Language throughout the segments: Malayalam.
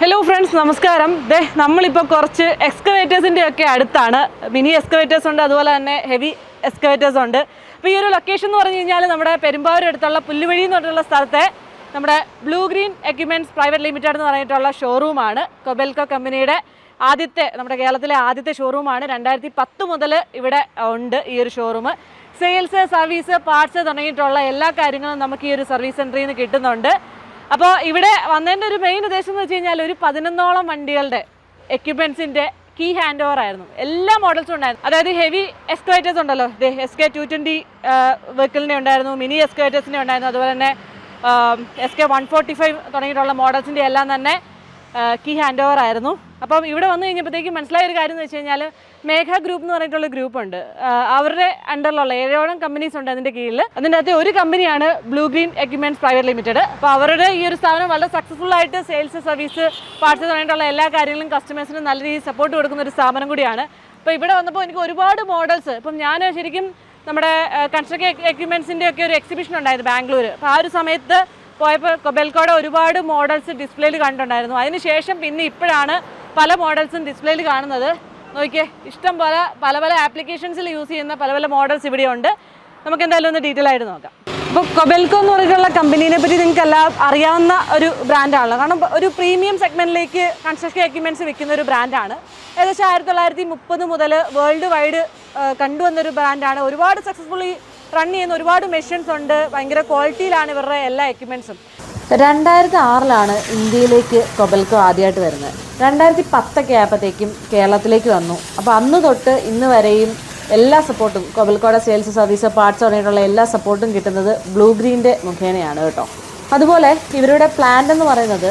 Hello friends, നമസ്കാരം. നമ്മളിപ്പോൾ കുറച്ച് എക്സ്കവേറ്റേഴ്സിൻ്റെ ഒക്കെ അടുത്താണ്. മിനി എക്സ്കവേറ്റേഴ്സ് ഉണ്ട്, അതുപോലെ തന്നെ ഹെവി എക്സ്കവേറ്റേഴ്സ് ഉണ്ട്. അപ്പോൾ ഈ ഒരു ലൊക്കേഷൻ എന്ന് പറഞ്ഞു കഴിഞ്ഞാൽ നമ്മുടെ പെരുമ്പാവൂർ അടുത്തുള്ള പുല്ലുവഴി എന്ന് പറഞ്ഞിട്ടുള്ള സ്ഥലത്തെ നമ്മുടെ blue green equipments private limited എന്ന് പറഞ്ഞിട്ടുള്ള ഷോറൂമാണ്. കൊബെൽക്കോ കമ്പനിയുടെ നമ്മുടെ കേരളത്തിലെ ആദ്യത്തെ ഷോറൂമാണ്. 2010 മുതൽ ഇവിടെ ഉണ്ട് ഈ ഒരു ഷോറൂം. സെയിൽസ്, സർവീസ്, പാർട്സ് തുടങ്ങിയിട്ടുള്ള എല്ലാ കാര്യങ്ങളും നമുക്ക് ഈ ഒരു സർവീസ് സെൻറ്ററിൽ നിന്ന് കിട്ടുന്നുണ്ട്. അപ്പോൾ ഇവിടെ വന്നതിൻ്റെ ഒരു മെയിൻ ഉദ്ദേശം എന്ന് വെച്ച് കഴിഞ്ഞാൽ ഒരു 11ഓളം വണ്ടികളുടെ എക്യുപ്മെൻറ്റ്സിൻ്റെ കീ ഹാൻഡ് ഓവർ ആയിരുന്നു. എല്ലാ മോഡൽസും ഉണ്ടായിരുന്നു. അതായത് ഹെവി എക്സ്കവേറ്റേഴ്സ് ഉണ്ടല്ലോ, SK220 വെഹിക്കിളിൻ്റെ ഉണ്ടായിരുന്നു, മിനി എക്സ്കവേറ്റേഴ്സിൻ്റെ ഉണ്ടായിരുന്നു, അതുപോലെ തന്നെ SK145 തുടങ്ങിയിട്ടുള്ള മോഡൽസിൻ്റെ എല്ലാം തന്നെ കീ ഹാൻഡ് ഓവർ ആയിരുന്നു. അപ്പം ഇവിടെ വന്നു കഴിഞ്ഞപ്പോഴത്തേക്കും മനസ്സിലായ ഒരു കാര്യം എന്ന് വെച്ച് കഴിഞ്ഞാൽ മേഘ ഗ്രൂപ്പ് എന്ന് പറഞ്ഞിട്ടുള്ള ഗ്രൂപ്പുണ്ട്. അവരുടെ അണ്ടറിലുള്ള 7ഓളം കമ്പനീസ് ഉണ്ട് അതിൻ്റെ കീഴിൽ. അതിൻ്റെ അകത്ത് ഒരു കമ്പനിയാണ് blue green equipments private limited. അപ്പോൾ അവരുടെ ഈ ഒരു സ്ഥാപനം വളരെ സക്സസ്ഫുൾ ആയിട്ട് സെയിൽസ്, സർവീസ്, പാർട്സ് തുടങ്ങിയിട്ടുള്ള എല്ലാ കാര്യങ്ങളും കസ്റ്റമേഴ്സിന് നല്ല രീതിയിൽ സപ്പോർട്ട് കൊടുക്കുന്ന ഒരു സ്ഥാപനം കൂടിയാണ്. അപ്പോൾ ഇവിടെ വന്നപ്പോൾ എനിക്ക് ഒരുപാട് മോഡൽസ്, ഇപ്പം ഞാൻ ശരിക്കും നമ്മുടെ കൺസ്ട്രക്ഷൻ എക്യുപ്മെൻറ്റ്സിൻ്റെ ഒക്കെ ഒരു എക്സിബിഷൻ ഉണ്ടായിരുന്നു ബാംഗ്ലൂർ. അപ്പോൾ ആ ഒരു സമയത്ത് പോയപ്പോൾ കൊബെൽക്കോയുടെ ഒരുപാട് മോഡൽസ് ഡിസ്പ്ലേയിൽ കണ്ടിട്ടുണ്ടായിരുന്നു. അതിനുശേഷം പിന്നെ ഇപ്പോഴാണ് പല മോഡൽസും ഡിസ്പ്ലേയിൽ കാണുന്നത്. നോക്കിയേ, ഇഷ്ടം പോലെ പല ആപ്ലിക്കേഷൻസിൽ യൂസ് ചെയ്യുന്ന പല മോഡൽസ് ഇവിടെയുണ്ട്. നമുക്ക് എന്തായാലും ഒന്ന് ഡീറ്റെയിൽ ആയിട്ട് നോക്കാം. ഇപ്പോൾ കൊബെൽക്കോ എന്ന് പറഞ്ഞിട്ടുള്ള കമ്പനീനെ പറ്റി നിങ്ങൾക്ക് എല്ലാം അറിയാവുന്ന ഒരു ബ്രാൻഡാണല്ലോ. കാരണം ഒരു പ്രീമിയം സെഗ്മെൻറ്റിലേക്ക് കൺസ്ട്രക്ഷൻ എക്യുപ്മെൻറ്റ്സ് വിൽക്കുന്ന ഒരു ബ്രാൻഡാണ്. ഏകദേശം 1930 മുതൽ വേൾഡ് വൈഡ് കണ്ടുവന്നൊരു ബ്രാൻഡാണ്. ഒരുപാട് സക്സസ്ഫുള്ളി റൺ ചെയ്യുന്ന ഒരുപാട് മെഷീൻസ് ഉണ്ട്. ഭയങ്കര ക്വാളിറ്റിയിലാണ് ഇവരുടെ എല്ലാ എക്യുപ്മെൻറ്റ്സും. 2006 ഇന്ത്യയിലേക്ക് കൊബെൽക്കോ ആദ്യമായിട്ട് വരുന്നത്. 2010 ആയപ്പോഴത്തേക്കും കേരളത്തിലേക്ക് വന്നു. അപ്പോൾ അന്ന് തൊട്ട് ഇന്ന് വരെയും എല്ലാ സപ്പോർട്ടും കൊബെൽക്കോയുടെ സെയിൽസ്, സർവീസ്, പാർട്സ് തുടങ്ങിയിട്ടുള്ള എല്ലാ സപ്പോർട്ടും കിട്ടുന്നത് ബ്ലൂ ഗ്രീൻ്റെ മുഖേനയാണ് കേട്ടോ. അതുപോലെ ഇവരുടെ പ്ലാന്റ് എന്ന് പറയുന്നത്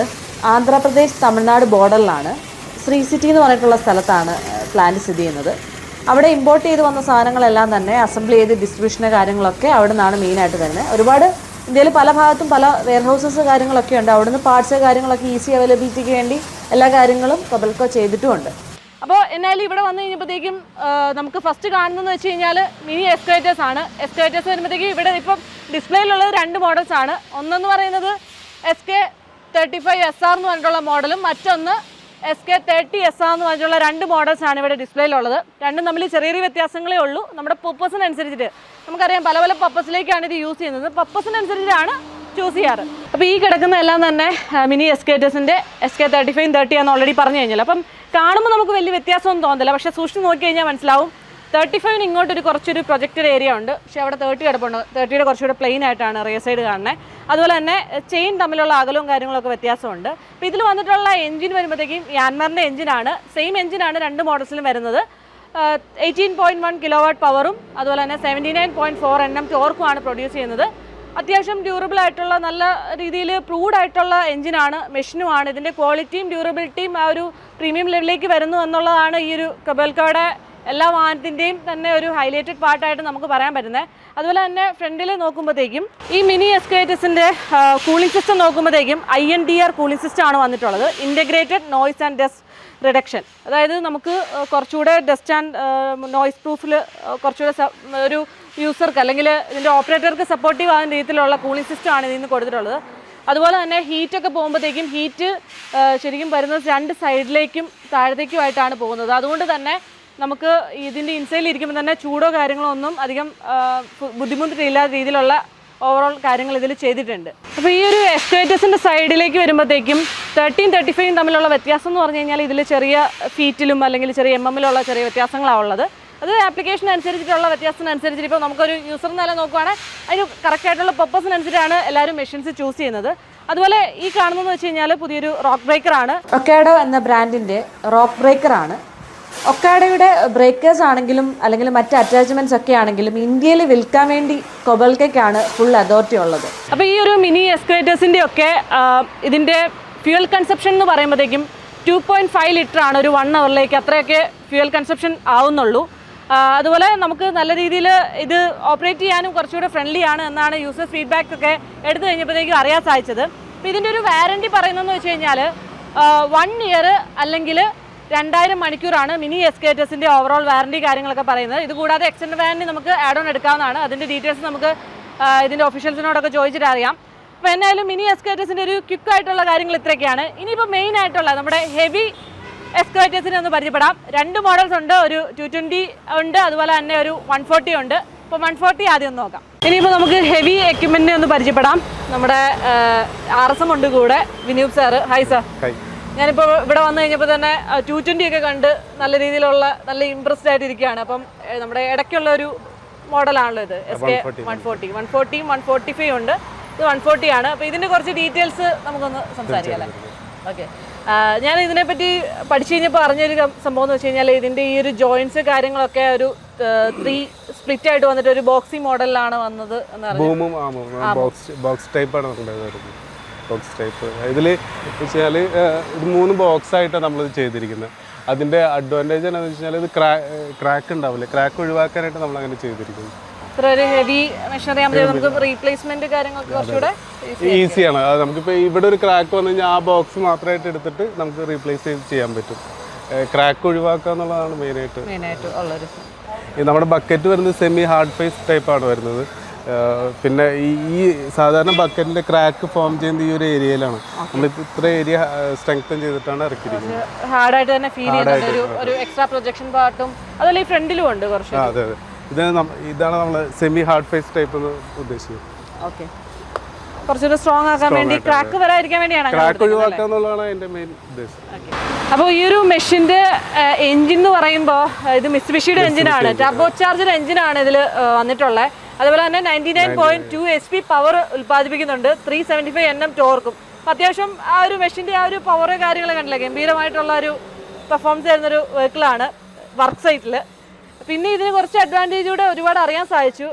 ആന്ധ്രാപ്രദേശ്, തമിഴ്നാട് ബോർഡറിലാണ്. ശ്രീ സിറ്റി എന്ന് പറഞ്ഞിട്ടുള്ള സ്ഥലത്താണ് പ്ലാന്റ് സ്ഥിതി ചെയ്യുന്നത്. അവിടെ ഇമ്പോർട്ട് ചെയ്ത് വന്ന സാധനങ്ങളെല്ലാം തന്നെ അസംബിൾ ചെയ്ത് ഡിസ്ട്രിബ്യൂഷന് കാര്യങ്ങളൊക്കെ അവിടെ നിന്നാണ് മെയിനായിട്ട് വരുന്നത്. ഒരുപാട് ഇന്ത്യയിൽ പല ഭാഗത്തും പല വെയർ ഹൗസസ് കാര്യങ്ങളൊക്കെ ഉണ്ട്. അവിടുന്ന് പാർട്സ് കാര്യങ്ങളൊക്കെ ഈസി അവൈലബിലിറ്റിക്ക് വേണ്ടി എല്ലാ കാര്യങ്ങളും കൊബെൽക്കോ ചെയ്തിട്ടുമുണ്ട്. അപ്പോൾ എന്നാലും ഇവിടെ വന്നു കഴിഞ്ഞപ്പോഴത്തേക്കും നമുക്ക് ഫസ്റ്റ് കാണുന്നതെന്ന് വെച്ച് കഴിഞ്ഞാൽ മിനി എക്സ്കവേറ്റേഴ്സ് ആണ്. എക്സ്കവേറ്റേഴ്സ് വരുമ്പോഴത്തേക്കും ഇവിടെ ഇപ്പം ഡിസ്പ്ലേയിലുള്ളത് 2 മോഡൽസ് ആണ്. ഒന്നെന്ന് പറയുന്നത് SK35 SR എന്ന് പറഞ്ഞിട്ടുള്ള മോഡലും മറ്റൊന്ന് SK30SR എന്ന് പറഞ്ഞിട്ടുള്ള 2 മോഡൽസാണ് ഇവിടെ ഡിസ്പ്ലേയിലുള്ളത്. രണ്ടും തമ്മിൽ ചെറിയ വ്യത്യാസങ്ങളേ ഉള്ളൂ. നമ്മുടെ പർപ്പസിനനുസരിച്ചിട്ട് നമുക്കറിയാം പല പർപ്പസിലേക്കാണ് ഇത് യൂസ് ചെയ്യുന്നത്. പർപ്പസിനനുസരിച്ചാണ് ചൂസ് ചെയ്യാറ്. അപ്പോൾ ഈ കിടക്കുന്ന എല്ലാം തന്നെ മിനി എക്സ്കവേറ്റേഴ്സിൻ്റെ SK35 30 ആണെന്ന് ഓൾറെഡി പറഞ്ഞു കഴിഞ്ഞാൽ. അപ്പം കാണുമ്പോൾ നമുക്ക് വലിയ വ്യത്യാസമൊന്നും തോന്നില്ല. പക്ഷേ സൂക്ഷിച്ച് നോക്കി കഴിഞ്ഞാൽ മനസ്സിലാവും 35 ഇങ്ങോട്ടൊരു കുറച്ചൊരു പ്രൊജക്റ്റഡ് ഏരിയ ഉണ്ട്. പക്ഷേ അവിടെ 30 കിടപ്പുണ്ട്. 30യുടെ കുറച്ചുകൂടെ പ്ലെയിൻ ആയിട്ടാണ് റിയർ സൈഡ് കാണുന്നത്. അതുപോലെ തന്നെ ചെയിൻ തമ്മിലുള്ള അകലവും കാര്യങ്ങളൊക്കെ വ്യത്യാസമുണ്ട്. അപ്പോൾ ഇതിൽ വന്നിട്ടുള്ള എഞ്ചിൻ വരുമ്പോഴത്തേക്കും യാൻമറിൻ്റെ എഞ്ചിനാണ്. സെയിം എഞ്ചിനാണ് 2 മോഡൽസിലും വരുന്നത്. 18.1 kW പവറും അതുപോലെ തന്നെ 79.4 Nm ടോർക്കുമാണ് പ്രൊഡ്യൂസ് ചെയ്യുന്നത്. അത്യാവശ്യം ഡ്യൂറബിൾ ആയിട്ടുള്ള നല്ല രീതിയിൽ പ്രൂവ്ഡ് ആയിട്ടുള്ള എഞ്ചിനാണ്, മെഷീനുമാണ്. ഇതിൻ്റെ ക്വാളിറ്റിയും ഡ്യൂറബിലിറ്റിയും ആ ഒരു പ്രീമിയം ലെവലിലേക്ക് വരുന്നു എന്നുള്ളതാണ് ഈ ഒരു കൊബെൽക്കോയുടെ എല്ലാ വാഹനത്തിൻ്റെയും തന്നെ ഒരു ഹൈലൈറ്റഡ് പാർട്ടായിട്ട് നമുക്ക് പറയാൻ പറ്റുന്നത്. അതുപോലെ തന്നെ ഫ്രണ്ടിൽ നോക്കുമ്പോഴത്തേക്കും ഈ മിനി എക്സ്കവേറ്റേഴ്സിൻ്റെ കൂളിംഗ് സിസ്റ്റം നോക്കുമ്പോഴത്തേക്കും INDR കൂളിംഗ് സിസ്റ്റം ആണ് വന്നിട്ടുള്ളത്. Integrated noise and dust reduction. അതായത് നമുക്ക് കുറച്ചുകൂടെ ഡസ്റ്റ് ആൻഡ് നോയ്സ് പ്രൂഫിൽ കുറച്ചുകൂടെ ഒരു യൂസർക്ക് അല്ലെങ്കിൽ ഇതിൻ്റെ ഓപ്പറേറ്റർക്ക് സപ്പോർട്ടീവ് ആകുന്ന രീതിയിലുള്ള കൂളിംഗ് സിസ്റ്റം ആണ് ഇതിൽ നിന്ന് കൊടുത്തിട്ടുള്ളത്. അതുപോലെ തന്നെ ഹീറ്റൊക്കെ പോകുമ്പോഴത്തേക്കും ഹീറ്റ് ശരിക്കും വരുന്നത് 2 സൈഡിലേക്കും താഴത്തേക്കുമായിട്ടാണ് പോകുന്നത്. അതുകൊണ്ട് തന്നെ നമുക്ക് ഇതിൻ്റെ ഇൻസൈഡിൽ ഇരിക്കുമ്പോൾ തന്നെ ചൂടോ കാര്യങ്ങളോ ഒന്നും അധികം ബുദ്ധിമുട്ടില്ലാത്ത രീതിയിലുള്ള ഓവറോൾ കാര്യങ്ങൾ ഇതിൽ ചെയ്തിട്ടുണ്ട്. അപ്പോൾ ഈ ഒരു എക്സ്കവേറ്റേഴ്സിൻ്റെ സൈഡിലേക്ക് വരുമ്പോഴത്തേക്കും 13, 35 തമ്മിലുള്ള വ്യത്യാസം എന്ന് പറഞ്ഞു കഴിഞ്ഞാൽ ഇതിൽ ചെറിയ ഫീറ്റിലും അല്ലെങ്കിൽ ചെറിയ MM ചെറിയ വ്യത്യാസങ്ങളാണ് ഉള്ളത്. അത് ആപ്ലിക്കേഷൻ അനുസരിച്ചിട്ടുള്ള വ്യത്യാസത്തിനനുസരിച്ചിട്ട് ഇപ്പോൾ നമുക്കൊരു യൂസർ നില നോക്കുവാണെങ്കിൽ അതിന് കറക്റ്റായിട്ടുള്ള പർപ്പസിനനുസരിച്ചാണ് എല്ലാവരും മെഷീൻസ് ചൂസ് ചെയ്യുന്നത്. അതുപോലെ ഈ കാണുന്നതെന്ന് വെച്ച് കഴിഞ്ഞാൽ പുതിയൊരു റോക്ക് ബ്രേക്കറാണ്. ഒക്കാഡോ എന്ന ബ്രാൻഡിൻ്റെ റോക്ക് ബ്രേക്കറാണ്. ഒക്കാഡോയുടെ ബ്രേക്കേഴ്സ് ആണെങ്കിലും അല്ലെങ്കിൽ മറ്റ് അറ്റാച്ച്മെൻറ്റ്സ് ഒക്കെ ആണെങ്കിലും ഇന്ത്യയിൽ വിൽക്കാൻ വേണ്ടി കൊബെൽക്കോയ്ക്കാണ് ഫുൾ അതോറിറ്റി ഉള്ളത്. അപ്പോൾ ഈ ഒരു മിനി എക്സ്കവേറ്റേഴ്സിൻ്റെ ഒക്കെ ഇതിൻ്റെ ഫ്യൂവൽ കൺസപ്ഷൻ എന്ന് പറയുമ്പോഴത്തേക്കും 2.5 ലിറ്റർ ആണ് ഒരു 1 അവറിലേക്ക്. അത്രയൊക്കെ ഫ്യൂവൽ കൺസപ്ഷൻ ആവുന്നുള്ളൂ. അതുപോലെ നമുക്ക് നല്ല രീതിയിൽ ഇത് ഓപ്പറേറ്റ് ചെയ്യാനും കുറച്ചുകൂടെ ഫ്രണ്ട്ലി ആണ് എന്നാണ് യൂസേഴ്സ് ഫീഡ്ബാക്ക് ഒക്കെ എടുത്തു കഴിഞ്ഞപ്പോഴത്തേക്കും അറിയാൻ സാധിച്ചത്. അപ്പോൾ ഇതിൻ്റെ ഒരു വാറൻറ്റി പറയുന്നതെന്ന് വെച്ച് കഴിഞ്ഞാൽ 1 ഇയർ അല്ലെങ്കിൽ 2000 മണിക്കൂറാണ് മിനി എക്സ്കവേറ്റേഴ്സിൻ്റെ ഓവറോൾ വാറൻറ്റി കാര്യങ്ങളൊക്കെ പറയുന്നത്. ഇത് കൂടാതെ എക്സ്റ്റൻഡ് വാറൻറ്റി നമുക്ക് ആഡ് ഓൺ എടുക്കാവുന്നതാണ്. അതിൻ്റെ ഡീറ്റെയിൽസ് നമുക്ക് ഇതിൻ്റെ ഒഫീഷ്യൽസിനോടൊക്കെ ചോദിച്ചിട്ട് അറിയാം. അപ്പോൾ എന്നാലും മിനി എക്സ്കവേറ്റേഴ്സിൻ്റെ ഒരു ക്വിക്കായിട്ടുള്ള കാര്യങ്ങൾ ഇത്രയൊക്കെയാണ്. ഇനിയിപ്പോൾ മെയിൻ ആയിട്ടുള്ള നമ്മുടെ ഹെവി എക്സ്കവേറ്റേഴ്സിനെ ഒന്ന് പരിചയപ്പെടാം. 2 മോഡൽസ് ഉണ്ട്, ഒരു 220 ഉണ്ട്, അതുപോലെ തന്നെ ഒരു 140 ഉണ്ട്. അപ്പോൾ 140 ആദ്യം ഒന്ന് നോക്കാം. ഇനിയിപ്പോൾ നമുക്ക് ഹെവി എക്യുപ്മെൻറ്റിനെ ഒന്ന് പരിചയപ്പെടാം. നമ്മുടെ RSM ഉണ്ട് കൂടെ, വിനീപ് സാറ്. Hi sir. ഞാനിപ്പോൾ ഇവിടെ വന്നു കഴിഞ്ഞപ്പോൾ തന്നെ 220 ഒക്കെ കണ്ട് നല്ല രീതിയിലുള്ള നല്ല ഇമ്പ്രസ്ഡ് ആയിട്ടിരിക്കുകയാണ്. അപ്പം നമ്മുടെ ഇടയ്ക്കുള്ള ഒരു മോഡലാണല്ലോ ഇത്. SK 140, 140, 145 ഉണ്ട്. ഇത് 140 ആണ്. അപ്പോൾ ഇതിൻ്റെ കുറച്ച് ഡീറ്റെയിൽസ് നമുക്കൊന്ന് സംസാരിക്കാം അല്ലേ? ഓക്കെ. ഞാൻ ഇതിനെപ്പറ്റി പഠിച്ചു കഴിഞ്ഞപ്പോൾ അറിഞ്ഞൊരു സംഭവം എന്ന് വെച്ച് കഴിഞ്ഞാൽ ഇതിൻ്റെ ഈ ഒരു ജോയിൻറ്റ്സ് കാര്യങ്ങളൊക്കെ ഒരു 3 സ്പ്ലിറ്റ് ആയിട്ട് വന്നിട്ട് ഒരു ബോക്സിംഗ് മോഡലിലാണ് വന്നത് എന്ന് പറഞ്ഞു. ബോക്സ് ടൈപ്പാണ് ബോക്സ് ടൈപ്പ്. ഇതിൽ വെച്ചാൽ ഇത് 3 ബോക്സ് ആയിട്ടാണ് നമ്മളിത് ചെയ്തിരിക്കുന്നത്. അതിൻ്റെ അഡ്വാൻറ്റേജ് എന്താണെന്ന് വെച്ച് കഴിഞ്ഞാൽ ഇത് ക്രാക്ക് ഉണ്ടാവില്ല. ക്രാക്ക് ഒഴിവാക്കാനായിട്ട് നമ്മൾ അങ്ങനെ ചെയ്തിരിക്കുന്നു. ഒരു ഹെവി മെഷീനറി ആകുമ്പോൾ നമുക്ക് റീപ്ലേസ്മെന്റ് കാര്യങ്ങളൊക്കെ കുറച്ചുകൂടെ ഈസിയാണ്. അത് നമുക്കിപ്പോൾ ഇവിടെ ഒരു ക്രാക്ക് വന്നു കഴിഞ്ഞാൽ ആ ബോക്സ് മാത്രമായിട്ട് എടുത്തിട്ട് നമുക്ക് റീപ്ലേസ് ചെയ്യാൻ പറ്റും. ക്രാക്ക് ഒഴിവാക്കുക എന്നുള്ളതാണ് മെയിനായിട്ട് ഉള്ളൊരു. നമ്മുടെ ബക്കറ്റ് വരുന്നത് സെമി ഹാർഡ് ഫേസ് ടൈപ്പാണ് വരുന്നത്. പിന്നെ ഈ സാധാരണ ബക്കറ്റിൻ്റെ ക്രാക്ക് ഫോം ചെയ്യുന്നത് ഈ ഒരു ഏരിയയിലാണ്. നമ്മൾ ഇത്ര ഏരിയ സ്ട്രെങ്തൻ ചെയ്തിട്ടാണ് ഇറക്കിയിരിക്കുന്നത്. ഹാർഡായിട്ട് തന്നെ ഫീൽ ചെയ്യുന്നുണ്ട്. ഒരു എക്സ്ട്രാ പ്രൊജക്ഷൻ പാർട്ടും അതുപോലെ ഈ ഫ്രണ്ടിലും ഉണ്ട് കുറച്ച്. അതെ അതെ, ഇതാണ് നമ്മൾ സെമി ഹാർഡ് ഫേസ് ടൈപ്പ് എന്ന് ഉദ്ദേശിക്കുന്നത്. ഓക്കെ, കുറച്ചുകൂടെ സ്ട്രോങ് ആക്കാൻ വേണ്ടി, ക്രാക്ക് വരാതിരിക്കാൻ വേണ്ടിയാണ്, ക്രാക്ക് ഒഴിവാക്കുക എന്നുള്ളതാണ് അതിൻ്റെ മെയിൻ ഉദ്ദേശം. അപ്പോൾ ഈ ഒരു മെഷീൻ്റെ എഞ്ചിൻ എന്ന് പറയുമ്പോൾ ഇത് മിത്സുബിഷിയുടെ എഞ്ചിനാണ്, ടർബോ ചാർജർ എഞ്ചിനാണ് ഇതിൽ വന്നിട്ടുള്ളത്. അതുപോലെ തന്നെ 99.2 HP പവർ ഉൽപ്പാദിപ്പിക്കുന്നുണ്ട്, 375 Nm ടോർക്കും. അപ്പോൾ അത്യാവശ്യം ആ ഒരു മെഷീൻ്റെ ആ ഒരു പവർ കാര്യങ്ങൾ കണ്ടില്ല, ഗംഭീരമായിട്ടുള്ള ഒരു പെർഫോമൻസ് തരുന്നൊരു വെഹിക്കിളാണ് വർക്ക് സൈറ്റിൽ. പിന്നെ ഇതിന് കുറച്ച് അഡ്വാൻറ്റേജ് കൂടെ ഒരുപാട് അറിയാൻ സാധിച്ചു.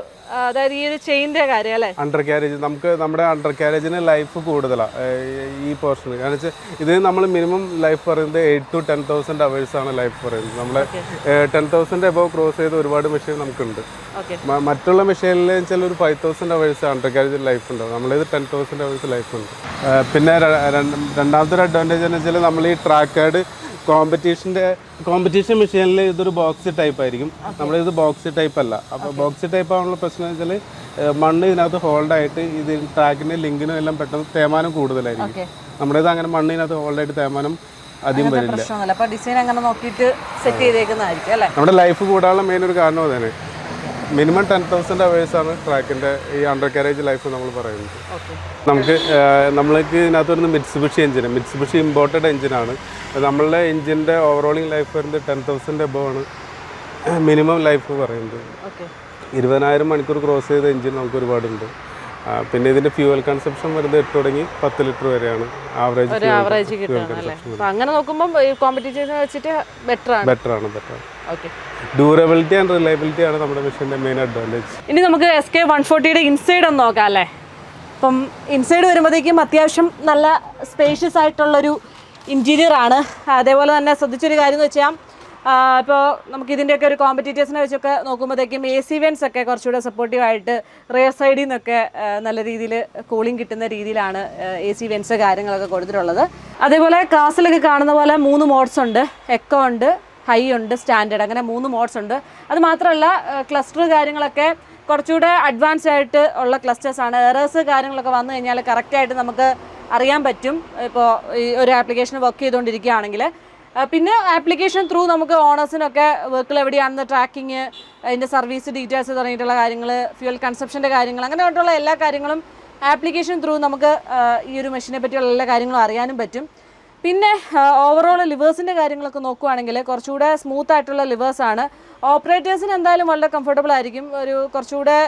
അതായത് ഈ ഒരു ചെയിൻ്റെ കാര്യം അല്ലേ, അണ്ടർ ക്യാരേജ്. നമുക്ക് നമ്മുടെ അണ്ടർ ക്യാരേജിന് ലൈഫ് കൂടുതലാണ് ഈ പോർഷന്. കാരണം വെച്ചാൽ ഇത് നമ്മൾ മിനിമം ലൈഫ് പറയുന്നത് 8 to 10,000 അവേഴ്സാണ് ലൈഫ് പറയുന്നത്. നമ്മൾ 10,000 എബോവ് ക്രോസ് ചെയ്ത് ഒരുപാട് മെഷീൻ നമുക്കുണ്ട്. മറ്റുള്ള മെഷീനിൽ വെച്ചാൽ ഒരു 5,000 അവേഴ്സ് അണ്ടർ ക്യാരേജിൽ ലൈഫ് ഉണ്ടാവും. നമ്മളിത് 10,000 അവേഴ്സ് ലൈഫ് ഉണ്ട്. പിന്നെ രണ്ടാമത്തെ ഒരു അഡ്വാൻറ്റേജ് എന്ന് വെച്ചാൽ നമ്മൾ ഈ ട്രാക്ക് കോമ്പറ്റീഷൻ മെഷീനിൽ ഇതൊരു ബോക്സ് ടൈപ്പ് ആയിരിക്കും. നമ്മളിത് ബോക്സ് ടൈപ്പ് അല്ല. അപ്പോൾ ബോക്സ് ടൈപ്പ് ആവാനുള്ള പ്രശ്നം എന്ന് വെച്ചാൽ മണ്ണ് ഇതിനകത്ത് ഹോൾഡായിട്ട് ഇത് ട്രാക്കിനും ലിങ്കിനും എല്ലാം പെട്ടെന്ന് തേമാനം കൂടുതലായിരിക്കും. നമ്മുടേത് അങ്ങനെ മണ്ണിനകത്ത് ഹോൾഡായിട്ട് തേമാനം അധികം വരില്ല. നമ്മുടെ ലൈഫ് കൂടാനുള്ള മെയിൻ ഒരു കാരണം അതാണ്. മിനിമം 10,000 അവേഴ്സാണ് ട്രാക്കിൻ്റെ ഈ അണ്ടർ കാരേജ് ലൈഫ് നമ്മൾ പറയുന്നത്. നമ്മൾക്ക് ഇതിനകത്ത് വരുന്ന മിത്സുബിഷി എഞ്ചിന്, മിത്സുബിഷി ഇമ്പോർട്ടഡ് എഞ്ചിനാണ്. നമ്മളുടെ എഞ്ചിൻ്റെ ഓവറോളിംഗ് ലൈഫ് വരുന്നത് 10,000 എബോവ് ആണ് മിനിമം ലൈഫ് പറയുന്നത്. 20,000 മണിക്കൂർ ക്രോസ് ചെയ്ത എഞ്ചിൻ നമുക്ക് ഒരുപാടുണ്ട്. പിന്നെ ഇതിൻ്റെ ഫ്യൂവൽ കൺസപ്ഷൻ വരുന്നത് 8 തുടങ്ങി 10 ലിറ്റർ വരെയാണ് ആവറേജ് കിട്ടുന്നത്. അങ്ങനെ നോക്കുമ്പോൾ കോമ്പറ്റീഷൻ വെച്ചിട്ട് ബെറ്റർ ആണ്. ഡ്യൂറബിലിറ്റി ആൻഡ് റിലയബിലിറ്റി ആണ് നമ്മുടെ മെഷീൻ്റെ മെയിൻ അഡ്വാൻറ്റേജ്. ഇനി നമുക്ക് SK 140യുടെ ഇൻസൈഡ് ഒന്ന് നോക്കാം അല്ലേ. അപ്പം ഇൻസൈഡ് വരുമ്പോഴത്തേക്കും അത്യാവശ്യം നല്ല സ്പേഷ്യസ് ആയിട്ടുള്ളൊരു ഇൻറ്റീരിയർ ആണ്. അതേപോലെ തന്നെ ശ്രദ്ധിച്ചൊരു കാര്യം എന്ന് വെച്ചാൽ ഇപ്പോൾ നമുക്ക് ഇതിൻ്റെയൊക്കെ ഒരു കോമ്പറ്റീറ്റേഴ്സിനെ വെച്ചൊക്കെ നോക്കുമ്പോഴത്തേക്കും AC വെൻസ് ഒക്കെ കുറച്ചുകൂടെ സപ്പോർട്ടീവായിട്ട് റിയർ സൈഡിൽ നിന്നൊക്കെ നല്ല രീതിയിൽ കൂളിംഗ് കിട്ടുന്ന രീതിയിലാണ് AC വെൻസ് കാര്യങ്ങളൊക്കെ കൊടുത്തിട്ടുള്ളത്. അതേപോലെ കാസിലൊക്കെ കാണുന്ന പോലെ 3 മോഡ്സ് ഉണ്ട്, എക്കോ ഉണ്ട്, ഹൈ ഉണ്ട്, സ്റ്റാൻഡേർഡ്, അങ്ങനെ 3 മോഡ്സ് ഉണ്ട്. അത് മാത്രമല്ല ക്ലസ്റ്റർ കാര്യങ്ങളൊക്കെ കുറച്ചുകൂടെ അഡ്വാൻസ് ആയിട്ട് ഉള്ള ക്ലസ്റ്റേഴ്സാണ്. എറേഴ്സ് കാര്യങ്ങളൊക്കെ വന്നു കഴിഞ്ഞാൽ കറക്റ്റായിട്ട് നമുക്ക് അറിയാൻ പറ്റും. ഇപ്പോൾ ഈ ഒരു ആപ്ലിക്കേഷൻ വർക്ക് ചെയ്തുകൊണ്ടിരിക്കുകയാണെങ്കിൽ പിന്നെ ആപ്ലിക്കേഷൻ ത്രൂ നമുക്ക് ഓണേഴ്സിനൊക്കെ വെഹിക്കിൾ എവിടെയാണെന്ന് ട്രാക്കിങ്, അതിൻ്റെ സർവീസ് ഡീറ്റെയിൽസ് തുടങ്ങിയിട്ടുള്ള കാര്യങ്ങൾ, ഫ്യൂൽ കൺസപ്ഷൻ്റെ കാര്യങ്ങൾ, അങ്ങനെയുള്ള എല്ലാ കാര്യങ്ങളും ആപ്ലിക്കേഷൻ ത്രൂ നമുക്ക് ഈ ഒരു മെഷീനെ പറ്റിയുള്ള എല്ലാ കാര്യങ്ങളും അറിയാനും പറ്റും. പിന്നെ ഓവറോൾ ലിവേഴ്സിൻ്റെ കാര്യങ്ങളൊക്കെ നോക്കുകയാണെങ്കിൽ കുറച്ചുകൂടെ സ്മൂത്ത് ആയിട്ടുള്ള ലിവേഴ്സാണ്. ഓപ്പറേറ്റേഴ്സിന് എന്തായാലും വളരെ കംഫർട്ടബിൾ ആയിരിക്കും. ഒരു കുറച്ചുകൂടെ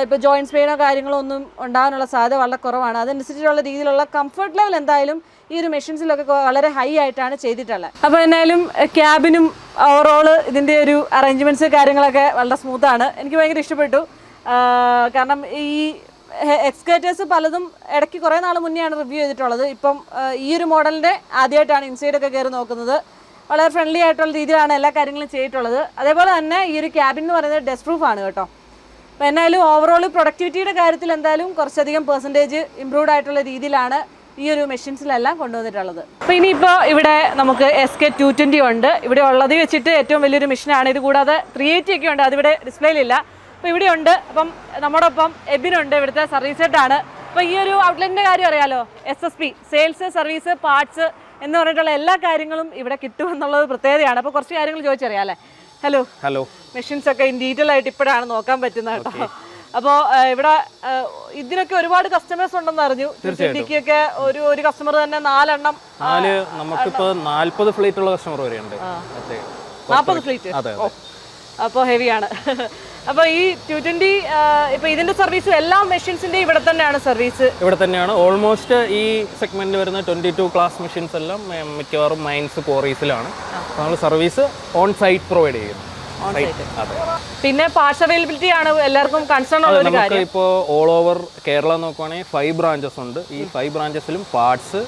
ഇപ്പോൾ ജോയിൻറ്റ്സ് പെയിനോ കാര്യങ്ങളോ ഒന്നും ഉണ്ടാകാനുള്ള സാധ്യത വളരെ കുറവാണ്. അതനുസരിച്ചുള്ള രീതിയിലുള്ള കംഫർട്ട് ലെവൽ എന്തായാലും ഈ ഒരു മെഷീൻസിലൊക്കെ വളരെ ഹൈ ആയിട്ടാണ് ചെയ്തിട്ടുള്ളത്. അപ്പോൾ എന്തായാലും ക്യാബിനും ഓവറോൾ ഇതിൻ്റെ ഒരു അറേഞ്ച്മെൻറ്റ്സ് കാര്യങ്ങളൊക്കെ വളരെ സ്മൂത്താണ്. എനിക്ക് ഭയങ്കര ഇഷ്ടപ്പെട്ടു. കാരണം ഈ എക്സ്കവേറ്റേഴ്സ് പലതും ഇടയ്ക്ക് കുറേ നാൾ മുന്നെയാണ് റിവ്യൂ ചെയ്തിട്ടുള്ളത്. ഇപ്പം ഈ ഒരു മോഡലിൻ്റെ ആദ്യമായിട്ടാണ് ഇൻസൈഡൊക്കെ കയറി നോക്കുന്നത്. വളരെ ഫ്രണ്ട്ലി ആയിട്ടുള്ള രീതിയിലാണ് എല്ലാ കാര്യങ്ങളും ചെയ്തിട്ടുള്ളത്. അതേപോലെ തന്നെ ഈ ഒരു ക്യാബിൻ എന്ന് പറയുന്നത് ഡസ്റ്റ് പ്രൂഫ് ആണ് കേട്ടോ. അപ്പോൾ എന്നാലും ഓവറോൾ പ്രൊഡക്ടിവിറ്റിയുടെ കാര്യത്തിൽ എന്തായാലും കുറച്ചധികം പെർസെൻറ്റേജ് ഇമ്പ്രൂവ്ഡ് ആയിട്ടുള്ള രീതിയിലാണ് ഈ ഒരു മെഷീൻസിലെല്ലാം കൊണ്ടുവന്നിട്ടുള്ളത്. അപ്പോൾ ഇനിയിപ്പോൾ ഇവിടെ നമുക്ക് SK 220 ഉണ്ട്. ഇവിടെ ഉള്ളത് വെച്ചിട്ട് ഏറ്റവും വലിയൊരു മെഷീനാണ്. ഇത് കൂടാതെ 380 ഒക്കെ ഉണ്ട്, അതിവിടെ ഡിസ്പ്ലേയിലില്ല. അപ്പോൾ ഇവിടെ ഉണ്ട്. അപ്പം നമ്മോടൊപ്പം എബിനുണ്ട്, ഇവിടുത്തെ സർവീസ് ഹെഡാണ്. അപ്പോൾ ഈ ഒരു ഔട്ട്ലെറ്റിൻ്റെ കാര്യം അറിയാലോ, SSP സെയിൽസ് സർവീസ് പാർട്സ് എന്ന് പറഞ്ഞിട്ടുള്ള എല്ലാ കാര്യങ്ങളും ഇവിടെ കിട്ടുമെന്നുള്ളത് പ്രത്യേകതയാണ്. അപ്പോൾ കുറച്ച് കാര്യങ്ങൾ ചോദിച്ചറിയാം അല്ലേ? ഹലോ മെഷീൻസ് ഒക്കെ ഇൻ ഡീറ്റെയിൽ ആയിട്ട് ഇപ്പോഴാണ് നോക്കാൻ പറ്റുന്നത് കേട്ടോ. അപ്പോൾ ഇവിടെ ഇതിനൊക്കെ ഒരുപാട് കസ്റ്റമേഴ്സ് ഉണ്ടെന്ന് അറിഞ്ഞു. ഒക്കെ ഒരു കസ്റ്റമർ തന്നെ 4 എണ്ണം നമുക്കിപ്പോൾ 40 ഫ്ലീറ്റ് ഉള്ള കസ്റ്റമർ വരെയുണ്ട്. 40 ഫ്ലീറ്റ്, അപ്പോൾ ഹെവിയാണ്. അപ്പോൾ ഈ 220 ഇപ്പോൾ ഇതിന്റെ സർവീസ് എല്ലാ മെഷീൻസിന്റെ ഇവിടെ തന്നെയാണ് സർവീസ്? ഇവിടെ തന്നെയാണ്. ഓൾമോസ്റ്റ് ഈ സെഗ്മെന്റിൽ വരുന്ന 22 ക്ലാസ് മെഷീൻസ് എല്ലാം മിക്കവാറും മൈൻസ് ക്വാറീസിലാണ് നമ്മൾ സർവീസ് ഓൺ സൈറ്റ് പ്രൊവൈഡ് ചെയ്യുന്നത്. പിന്നെ പാർട്സ് അവൈലബിലിറ്റി ആണ് എല്ലാവർക്കും കൺസേൺ ഉള്ള ഒരു കാര്യം. ഇപ്പോൾ ഓൾ ഓവർ കേരള നോക്കുവാണെങ്കിൽ 5 ബ്രാഞ്ചസ് ഉണ്ട്. ഈ 5 ബ്രാഞ്ചസിലും പാർട്സ്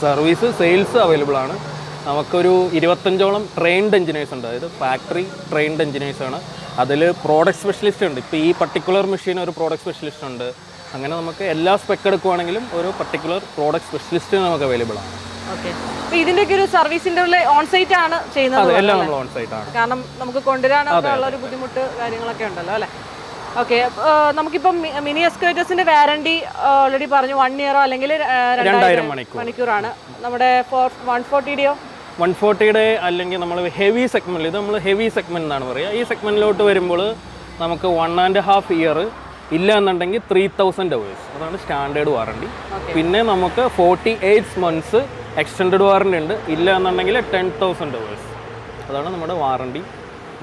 സർവീസ് സെയിൽസ് അവൈലബിൾ ആണ്. നമുക്കൊരു 25ഓളം ട്രെയിൻഡ് എഞ്ചിനീയേഴ്സ് ഉണ്ട്. അതായത് ഫാക്ടറി ട്രെയിൻഡ് എഞ്ചിനീയേഴ്സ് ആണ്. അതിൽ പ്രോഡക്റ്റ് സ്പെഷ്യലിസ്റ്റ് ഉണ്ട്. ഇപ്പോൾ ഈ പർട്ടിക്കുലർ മെഷീൻ ഒരു പ്രോഡക്റ്റ് സ്പെഷ്യലിസ്റ്റ് ഉണ്ട്. അങ്ങനെ നമുക്ക് എല്ലാ സ്പെക്ക് എടുക്കുവാണെങ്കിലും ഒരു പർട്ടിക്കുലർ പ്രോഡക്റ്റ് സ്പെഷ്യലിസ്റ്റ് നമുക്ക് അവൈലബിൾ ആണ്. ഓക്കെ. അപ്പോൾ ഇതിൻ്റെയൊക്കെ ഒരു സർവീസിൻ്റെ ഉള്ള ഓൺ സൈറ്റ് ആണ് ചെയ്യുന്നത്? എല്ലാം നമ്മൾ ഓൺ സൈറ്റ് ആണ്. കാരണം നമുക്ക് കൊണ്ടുവരാനൊക്കെ ഉള്ള ഒരു ബുദ്ധിമുട്ട് കാര്യങ്ങളൊക്കെ ഉണ്ടല്ലോ അല്ലേ? ഓക്കെ. നമുക്കിപ്പം മിനി എക്സ്കവേറ്റേഴ്സിന്റെ വാറണ്ടി ഓൾറെഡി പറഞ്ഞു 1 ഇയറോ അല്ലെങ്കിൽ 2000 മണിക്കൂറാണ്. നമ്മുടെ 140ഡിയോ 140യുടെ അല്ലെങ്കിൽ നമ്മൾ ഹെവി സെഗ്മെന്റിൽ, ഇത് നമ്മൾ ഹെവി സെഗ്മെന്റ് എന്നാണ് പറയുക. ഈ സെഗ്മെന്റിലോട്ട് വരുമ്പോൾ നമുക്ക് 1.5 ഇയർ ഇല്ല എന്നുണ്ടെങ്കിൽ 3000 hours, അതാണ് സ്റ്റാൻഡേർഡ് വാറണ്ടി. പിന്നെ നമുക്ക് 48 months എക്സ്റ്റൻഡഡ് വാറണ്ടി ഉണ്ട്. ഇല്ല എന്നുണ്ടെങ്കിൽ 10,000 hours, അതാണ് നമ്മുടെ വാറണ്ടി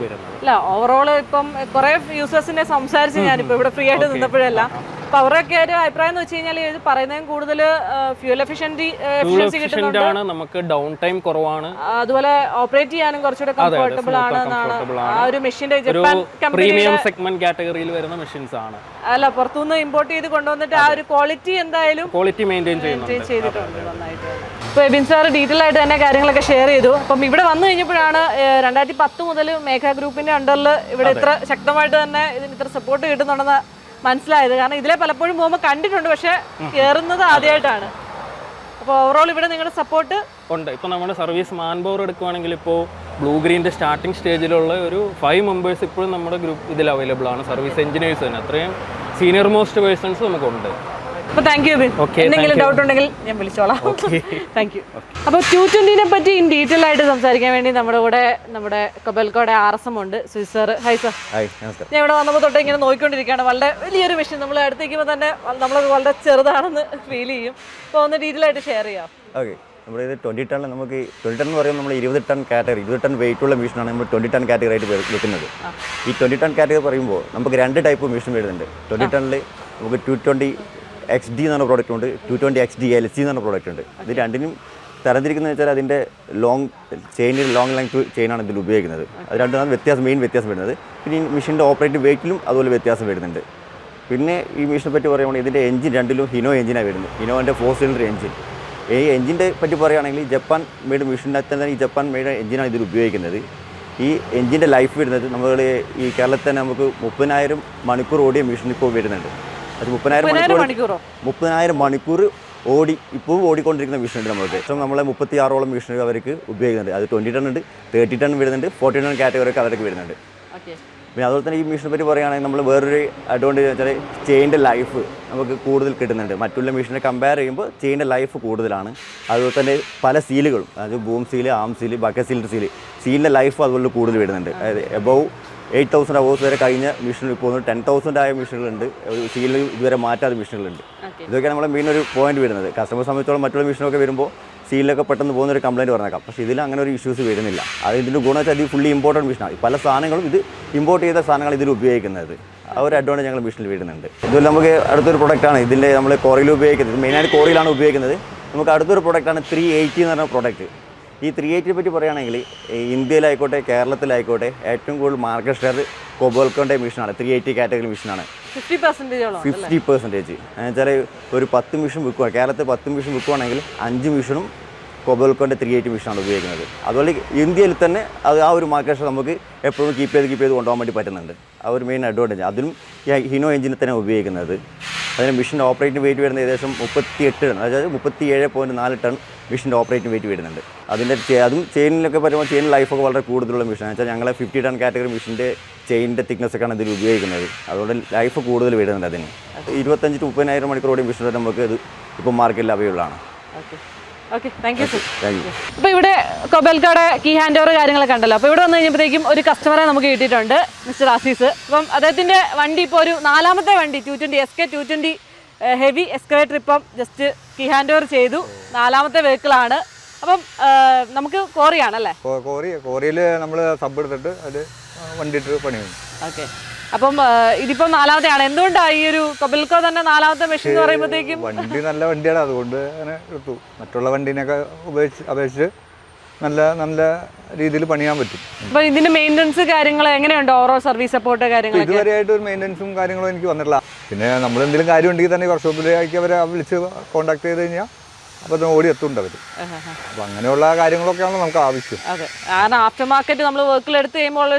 വരുന്നത്. അല്ല, ഓവറോൾ ഇപ്പം കുറെ യൂസേഴ്സിനെ സംസാരിച്ച് ഞാനിപ്പോൾ ഇവിടെ ഫ്രീ ആയിട്ട് നിന്നപ്പോഴല്ല, അപ്പോൾ അവരൊക്കെ ഒരു അഭിപ്രായം എന്ന് വെച്ച് കഴിഞ്ഞാൽ ഇത് പറയുന്നതും കൂടുതൽ ഫ്യൂൽ എഫിഷ്യൻസി കിട്ടുന്നുണ്ട്, നമുക്ക് ഡൗൺ ടൈം കുറവാണ്, അതുപോലെ ഓപ്പറേറ്റ് ചെയ്യാനും കുറച്ചുകൂടെ കംഫർട്ടബിൾ ആണ് എന്നാണ് ആ ഒരു മെഷീന്റെ ജപ്പാൻ പ്രീമിയം സെഗ്മെന്റ് കാറ്റഗറിയിൽ വരുന്ന മെഷീൻസ് ആണ്. അല്ല, പുറത്തുനിന്ന് ഇമ്പോർട്ട് ചെയ്ത് കൊണ്ടുവന്നിട്ട് ആ ഒരു ക്വാളിറ്റി എന്തായാലും മെയിൻറ്റെയിൻ ചെയ്തിട്ടുണ്ട് നന്നായിട്ട്. ഇപ്പോൾ എബിൻ സാർ ഡീറ്റെയിൽ ആയിട്ട് തന്നെ കാര്യങ്ങളൊക്കെ ഷെയർ ചെയ്തു. അപ്പം ഇവിടെ വന്നു കഴിഞ്ഞപ്പോഴാണ് 2010 മുതൽ മേഘ ഗ്രൂപ്പിന്റെ അണ്ടറിൽ ഇവിടെ ഇത്ര ശക്തമായിട്ട് തന്നെ ഇതിന് ഇത്ര സപ്പോർട്ട് കിട്ടുന്നുണ്ടെന്ന് മനസ്സിലായത്. കാരണം ഇതിലെ പലപ്പോഴും പോകുമ്പോൾ കണ്ടിട്ടുണ്ട്, പക്ഷെ കയറുന്നത് ആദ്യമായിട്ടാണ്. അപ്പോൾ ഓവറോൾ ഇവിടെ നിങ്ങളുടെ സപ്പോർട്ട് ഉണ്ട്. ഇപ്പോൾ നമ്മുടെ സർവീസ് മാൻ പവർ എടുക്കുവാണെങ്കിൽ ഇപ്പോൾ ബ്ലൂ ഗ്രീൻ്റെ സ്റ്റാർട്ടിംഗ് സ്റ്റേജിലുള്ള ഒരു 5 members ഇപ്പോഴും നമ്മുടെ ഗ്രൂപ്പ് ഇതിൽ അവൈലബിൾ ആണ്. സർവീസ് എഞ്ചിനീയേഴ്സ് തന്നെ അത്രയും സീനിയർ മോസ്റ്റ് പേഴ്സൺസ് നമുക്കുണ്ട്. അപ്പോൾ താങ്ക് യു ബിൻ. എന്തെങ്കിലും ഡൗട്ട് ഉണ്ടെങ്കിൽ ഞാൻ വിളിച്ചോളാം. Thank you. അപ്പോൾ 220നെ പറ്റി ഇൻ ഡീറ്റെയിൽ ആയിട്ട് സംസാരിക്കാൻ വേണ്ടി നമ്മുടെ കൂടെ നമ്മുടെ കൊബൽക്കോടെ RSM ഉണ്ട്, സുജിത് സാർ. Hi sir. ഞാൻ ഇവിടെ വന്നപ്പോൾ തൊട്ട് ഇങ്ങനെ നോക്കിക്കൊണ്ടിരിക്കുകയാണ്. വളരെ വലിയൊരു മെഷീൻ, നമ്മൾ അടുത്തേക്കുമ്പോൾ തന്നെ നമ്മളൊക്കെ വളരെ ചെറുതാണെന്ന് ഫീൽ ചെയ്യും. അപ്പോൾ ഒന്ന് ഡീറ്റെയിൽ ആയിട്ട് ഷെയർ ചെയ്യാം. ഓക്കെ, നമ്മുടെ ഇത് 20 ടൺ, നമുക്ക് 20 ടൺ എന്ന് പറയുമ്പോൾ നമ്മൾ 20 ടൺ കാറ്റഗറി, 20 ടൺ വെയിറ്റ് ഉള്ള മെഷീനാണ് നമ്മൾ 20 ടൺ കാറ്റഗറി ആയിട്ട് വെക്കുന്നത്. ഈ 20 ടൺ കാറ്റഗറി പറയുമ്പോൾ നമുക്ക് 2 ടൈപ്പ് മെഷീൻ വരുന്നുണ്ട്. 20 ടണ്ണിൽ നമുക്ക് 220 XD എന്ന് പറഞ്ഞ പ്രോഡക്റ്റ് ഉണ്ട്, 220 XD LC എന്ന് പറഞ്ഞ പ്രോഡക്റ്റ് ഉണ്ട്. ഇത് രണ്ടിനും തരംതിരിക്കുന്നത് വെച്ചാൽ അതിൻ്റെ ലോങ് ലെങ്ത് ചെയിനാണ് ഇതിൽ ഉപയോഗിക്കുന്നത്. അത് രണ്ടാണ് മെയിൻ വ്യത്യാസം വരുന്നത്. പിന്നെ ഈ മെഷീൻ്റെ ഓപ്പറേറ്റീവ് വെയിറ്റിലും അതുപോലെ വ്യത്യാസം വരുന്നുണ്ട്. പിന്നെ ഈ മെഷീനെ പറ്റി പറയുകയാണെങ്കിൽ ഇതിൻ്റെ എഞ്ചിൻ രണ്ടിലും ഹിനോ എഞ്ചിനാണ് വരുന്നത്. ഹിനോൻ്റെ 4 cylinder എഞ്ചിൻ. ഈ എഞ്ചിൻ്റെ പറ്റി പറയുകയാണെങ്കിൽ ജപ്പാൻ മെയ്ഡ് മെഷീനകത്ത് തന്നെ ഈ ജപ്പാൻ മെയ്ഡ് എഞ്ചിനാണ് ഇതിൽ ഉപയോഗിക്കുന്നത്. ഈ എഞ്ചിൻ്റെ ലൈഫ് വരുന്നത് നമ്മൾ ഈ കേരളത്തിൽ തന്നെ നമുക്ക് 30,000 മണിക്കൂർ ഓടിയ മെഷീൻ ഇപ്പോൾ വരുന്നുണ്ട്. അത് 30,000 മണിക്കൂർ ഓടി ഇപ്പോഴും ഓടിക്കൊണ്ടിരിക്കുന്ന മെഷീനുണ്ട് നമുക്ക്. ഏറ്റവും നമ്മളെ 36ഓളം മെഷീനുകൾ അവർക്ക് ഉപയോഗിക്കുന്നുണ്ട്. അത് 20 ടൺ ഉണ്ട്, 30 ടൺ വരുന്നുണ്ട്, 40 ടൺ കാറ്റഗറിയൊക്കെ അവർക്ക് വരുന്നുണ്ട്. പിന്നെ അതുപോലെ തന്നെ ഈ മെഷീനെ പറ്റി പറയുകയാണെങ്കിൽ നമ്മൾ വേറൊരു അഡ്വാൻറ്റേജ് വെച്ചാൽ ചെയിൻ്റെ ലൈഫ് നമുക്ക് കൂടുതൽ കിട്ടുന്നുണ്ട്. മറ്റുള്ള മെഷീനെ കമ്പയർ ചെയ്യുമ്പോൾ ചെയിൻ്റെ ലൈഫ് കൂടുതലാണ്. അതുപോലെ തന്നെ പല സീലുകളും, അതായത് ബൂം സീല്, ആം സീല്, ബക്കറ്റ് സീലിൻ്റെ സീലിൻ്റെ ലൈഫ് അതുപോലെ കൂടുതൽ വരുന്നുണ്ട്. അതായത് എബവ് 8,000 hours വരെ കഴിഞ്ഞ മെഷീനുകൾ ഇപ്പോൾ 10,000 ആയ മെഷീനുകളുണ്ട്, സീലിൽ ഇതുവരെ മാറ്റാത്ത മെഷീനുകളുണ്ട്. ഇതൊക്കെയാണ് നമ്മളെ മെയിൻ ഒരു പോയിന്റ് വരുന്നത്. കസ്റ്റമർ സംബന്ധിച്ചോളം മറ്റുള്ള മെഷീനൊക്കെ വരുമ്പോൾ സീലിലൊക്കെ പെട്ടെന്ന് പോകുന്നൊരു കംപ്ലയിൻറ്റ് പറഞ്ഞേക്കാം. പക്ഷേ ഇതിൽ അങ്ങനെ ഒരു ഇഷ്യൂസ് വരുന്നില്ല. അത് ഇതിൻ്റെ ഗുണം വെച്ചാൽ ഇത് ഫുള്ളി ഇമ്പോർട്ടഡ് മെഷീനാണ്. പല സാധനങ്ങളും ഇത് ഇമ്പോർട്ട് ചെയ്ത സാധനങ്ങൾ ഇതിൽ ഉപയോഗിക്കുന്നത്. ആ ഒരു അഡ്വാൻറ്റേജ് ഞങ്ങൾ മെഷീനിൽ വരുന്നുണ്ട്. ഇതുപോലെ നമുക്ക് അടുത്തൊരു പ്രൊഡക്റ്റാണ് ഇതിൻ്റെ നമ്മൾ കോറിയിൽ ഉപയോഗിക്കുന്നത്. മെയിനായിട്ട് കോറിയിലാണ് ഉപയോഗിക്കുന്നത്. നമുക്ക് അടുത്തൊരു പ്രൊഡക്റ്റാണ് 380 എന്ന് പറഞ്ഞ പ്രൊഡക്റ്റ്. ഈ 380 പറ്റി പറയുകയാണെങ്കിൽ ഇന്ത്യയിലായിക്കോട്ടെ കേരളത്തിലായിക്കോട്ടെ ഏറ്റവും കൂടുതൽ മാർക്കറ്റ് ഷെയർ കൊബൽക്കോൻ്റെ മെഷീനാണ്. 380 കാറ്റഗറി മെഷീനാണ്. 50%. എന്ന് വെച്ചാൽ ഒരു 10 മെഷീൻ വിൽക്കുക, കേരളത്തിൽ 10 മെഷീൻ വിൽക്കുകയാണെങ്കിൽ 5 മെഷീനും കൊബൽക്കോൻ്റെ 380 മെഷീനാണ് ഉപയോഗിക്കുന്നത്. അതുപോലെ ഇന്ത്യയിൽ തന്നെ അത് ആ ഒരു മാർക്കറ്റ് നമുക്ക് എപ്പോഴും കീപ്പ് ചെയ്ത് കൊണ്ടുപോകാൻ വേണ്ടി പറ്റുന്നുണ്ട്. ആ ഒരു മെയിൻ അഡ്വാൻറ്റേജ്. അതിലും ഈ ഹിനോ എഞ്ചിനെ തന്നെ ഉപയോഗിക്കുന്നത്. അതിന് മെഷീൻ്റെ ഓപ്പറേറ്റിംഗ് വെയിറ്റ് വരുന്നത് ഏകദേശം 38 ടൺ, അതായത് 37.4 ടൺ മെഷീൻ്റെ ഓപ്പറേറ്റിംഗ് വെയിറ്റ് വരുന്നുണ്ട്. അതും ചെയിനിലൊക്കെ പറയുമ്പോൾ ചെയിൻ ലൈഫൊക്കെ വളരെ കൂടുതലുള്ള മെഷീനാണ്. വെച്ചാൽ ഞങ്ങളെ 50 ടൺ കാറ്റഗറി മെഷീൻ്റെ ചെയിനിൻ്റെ തിക്നെസ്സൊക്കെയാണ് ഇതിൽ ഉപയോഗിക്കുന്നത്. അതുകൊണ്ട് ലൈഫ് കൂടുതൽ വരുന്നുണ്ട് അതിന്. 25 to 30,000 മണിക്കൂർ ഓടിയ മെഷീൻ നമുക്ക് ഇത് ഇപ്പോൾ മാർക്കറ്റിൽ അവൈലബിൾ ആണ്. Okay, thank you sir. അപ്പോൾ ഇവിടെ കൊബൽക്കോയുടെ കീ ഹാൻഡ് ഓവർ കാര്യങ്ങളൊക്കെ ഉണ്ടല്ലോ. അപ്പോൾ ഇവിടെ വന്നു കഴിഞ്ഞപ്പോഴത്തേക്കും ഒരു കസ്റ്റമറെ നമുക്ക് കിട്ടിയിട്ടുണ്ട്, മിസ്റ്റർ ആസീസ്. അപ്പം അദ്ദേഹത്തിൻ്റെ വണ്ടി ഇപ്പോൾ ഒരു 4ാമത്തെ വണ്ടി 220 SK 220 ഹെവി എക്സ്കവേറ്റർ ഇപ്പം ജസ്റ്റ് കീ ഹാൻഡ് ഓവർ ചെയ്തു. 4ാമത്തെ വെഹിക്കിളാണ്. അപ്പം നമുക്ക് കോറിയാണല്ലേ? കോറിയിൽ നമ്മൾ സബ് എടുത്തിട്ട് അത് വണ്ടി ഇട്ട് പണിയുന്നു. ഓക്കെ, അപ്പം ഇതിപ്പം 4ാമത്തെയാണ്. എന്തുകൊണ്ടാണ് ഈ ഒരു കൊബൽക്കോ തന്നെ 4ാമത്തെ മെഷീൻ എന്ന് പറയുമ്പോഴത്തേക്കും? വണ്ടി നല്ല വണ്ടിയാണ്, അതുകൊണ്ട് അങ്ങനെ എടുത്തു. മറ്റുള്ള വണ്ടീനെയൊക്കെ അപേക്ഷിച്ച് നല്ല രീതിയിൽ പണിയാൻ പറ്റും. അപ്പോൾ ഇതിന്റെ മെയിൻ്റനൻസ് കാര്യങ്ങൾ എങ്ങനെയുണ്ട്? ഓവറോൾ സർവീസ് സപ്പോർട്ട് കാര്യങ്ങൾ? ഇതുവരെയായിട്ട് ഒരു മെയിൻ്റനൻസും കാര്യങ്ങളും എനിക്ക് വന്നിട്ടില്ല. പിന്നെ നമ്മൾ എന്തെങ്കിലും കാര്യം ഉണ്ടെങ്കിൽ തന്നെ വർക്ക്ഷോപ്പിലേക്ക് അവരെ വിളിച്ച് കോൺടാക്ട് ചെയ്ത് കഴിഞ്ഞാൽ അപ്പോൾ ഓടി എത്തുന്നുണ്ട് അവർ. അപ്പോൾ അങ്ങനെയുള്ള കാര്യങ്ങളൊക്കെയാണല്ലോ നമുക്ക് ആവശ്യം. അതെ, കാരണം ആഫ്റ്റർ മാർക്കറ്റ് നമ്മൾ വർക്കിൽ എടുത്ത് കഴിയുമ്പോൾ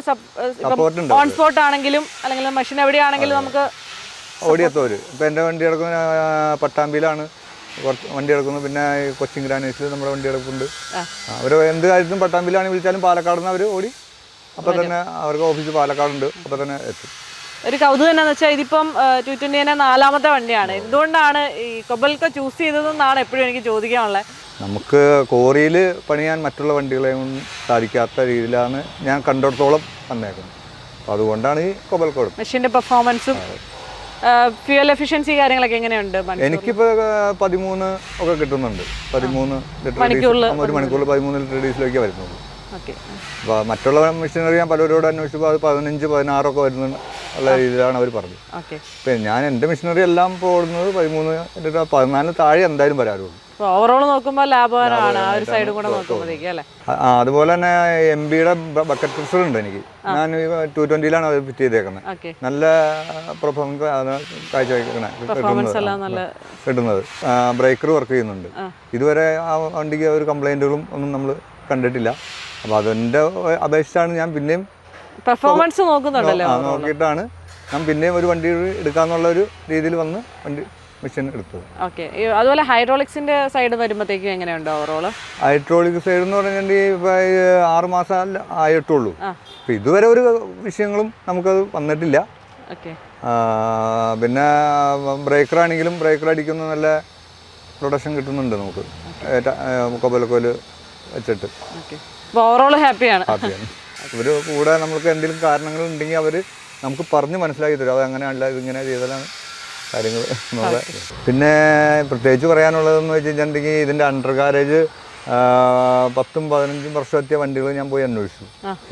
ഓൺ സ്പോട്ട് ആണെങ്കിലും അല്ലെങ്കിൽ മെഷീൻ എവിടെയാണെങ്കിലും നമുക്ക് ഓടിയെത്തും അവർ. ഇപ്പോൾ എൻ്റെ വണ്ടി കിടക്കുന്ന പട്ടാമ്പിയിലാണ് വണ്ടി കിടക്കുന്നത്. പിന്നെ കൊച്ചിൻ ഗ്രാനൈറ്റ്സിൽ നമ്മുടെ വണ്ടി കിടക്കുന്നുണ്ട്. അവർ എന്ത് കാര്യത്തിനും പട്ടാമ്പിയിലാണെങ്കിൽ വിളിച്ചാലും പാലക്കാട് നിന്ന് അവർ ഓടി അപ്പോൾ തന്നെ അവർക്ക് ഓഫീസ് പാലക്കാടുണ്ട്, അപ്പോൾ തന്നെ എത്തും. ഒരു കൗതുകം എന്നാന്ന് വെച്ചാൽ ഇതിപ്പം 220 4ാമത്തെ വണ്ടിയാണ്. എന്തുകൊണ്ടാണ് ഈ കൊബൽക്കോ ചൂസ് ചെയ്തതെന്നാണ് എപ്പോഴും എനിക്ക് ചോദിക്കാനുള്ളത്. നമുക്ക് കോറിയിൽ പണിയാൻ മറ്റുള്ള വണ്ടികളെയും സാധിക്കാത്ത രീതിയിലാണ് ഞാൻ കണ്ടിടത്തോളം വന്നേക്കുന്നത്. അപ്പോൾ അതുകൊണ്ടാണ് ഈ കൊബൽക്കോ. മെഷീൻ്റെ പെർഫോമൻസും ഫ്യൂവൽ എഫിഷ്യൻസി കാര്യങ്ങളൊക്കെ എങ്ങനെയുണ്ട്? എനിക്കിപ്പോൾ 13 ഒക്കെ കിട്ടുന്നുണ്ട്. 13 ലിറ്റർ ഒരു മണിക്കൂറിൽ 13 ലിറ്റർ ഡീസലൊക്കെ വരുന്നുള്ളൂ. അപ്പോൾ മറ്റുള്ള മെഷീനറി ഞാൻ പലരോട് അന്വേഷിച്ചപ്പോൾ അത് 15-16 ഒക്കെ വരുന്ന ഉള്ള രീതിയിലാണ് അവർ പറഞ്ഞത്. ഇപ്പം ഞാൻ എൻ്റെ മെഷീനറി എല്ലാം ഇപ്പോൾ ഓടുന്നത് 13 14 താഴെ എന്തായാലും വരാറുള്ളൂ. ഓവറോൾ നോക്കുമ്പോൾ ലാഭകരമാണ് ആ ഒരു സൈഡ് കൂടെ നോക്കുമ്പോഴേക്കും അല്ലേ? അതുപോലെ തന്നെ MBയുടെ ബക്കറ്റ് ക്രഷർ ഉണ്ട് എനിക്ക്. ഞാൻ 220 അത് ഫിറ്റ് ചെയ്തേക്കുന്നത്. നല്ല പെർഫോമൻസ് കിട്ടുന്നത്. ബ്രേക്കർ വർക്ക് ചെയ്യുന്നുണ്ട്. ഇതുവരെ ആ വണ്ടിക്ക് ഒരു കംപ്ലൈൻറ്റുകളും ഒന്നും നമ്മൾ കണ്ടിട്ടില്ല. അപ്പോൾ അതിൻ്റെ അപേക്ഷിച്ചാണ് ഞാൻ പിന്നെയും പെർഫോമൻസ് നോക്കിയിട്ടാണ് ഞാൻ പിന്നെയും ഒരു വണ്ടി എടുക്കാന്നുള്ള ഒരു രീതിയിൽ വന്ന് വണ്ടി മെഷീൻ എടുത്തത്. ഓക്കെ, അതുപോലെ ഹൈഡ്രോളിക്സിന്റെ സൈഡ് വരുമ്പോഴത്തേക്കും എങ്ങനെയുണ്ട് ഓവറോൾ? ഹൈഡ്രോളിക് സൈഡ് എന്ന് പറഞ്ഞിട്ടുണ്ടെങ്കിൽ ഇപ്പോൾ 6 മാസം ആയിട്ടുള്ളൂ. അപ്പോൾ ഇതുവരെ ഒരു വിഷയങ്ങളും നമുക്കത് വന്നിട്ടില്ല. പിന്നെ ബ്രേക്കർ ആണെങ്കിലും ബ്രേക്കർ അടിക്കുന്ന നല്ല പ്രൊഡക്ഷൻ കിട്ടുന്നുണ്ട് നമുക്ക് കൊബൽക്കോയിൽ വെച്ചിട്ട്. ഓവറോൾ ഹാപ്പിയാണ്. ഇവർ കൂടെ നമുക്ക് എന്തെങ്കിലും കാരണങ്ങൾ ഉണ്ടെങ്കിൽ അവർ നമുക്ക് പറഞ്ഞ് മനസ്സിലാക്കി തരും. അത് അങ്ങനെയല്ല, ഇതിങ്ങനെ ചെയ്താലാണ് കാര്യങ്ങൾ എന്നുള്ള. പിന്നെ പ്രത്യേകിച്ച് പറയാനുള്ളതെന്ന് വെച്ച് കഴിഞ്ഞിട്ടുണ്ടെങ്കിൽ ഇതിൻ്റെ അണ്ടർ ഗാരേജ് 10-15 വർഷം എത്തിയ വണ്ടികൾ ഞാൻ പോയി അന്വേഷിച്ചു.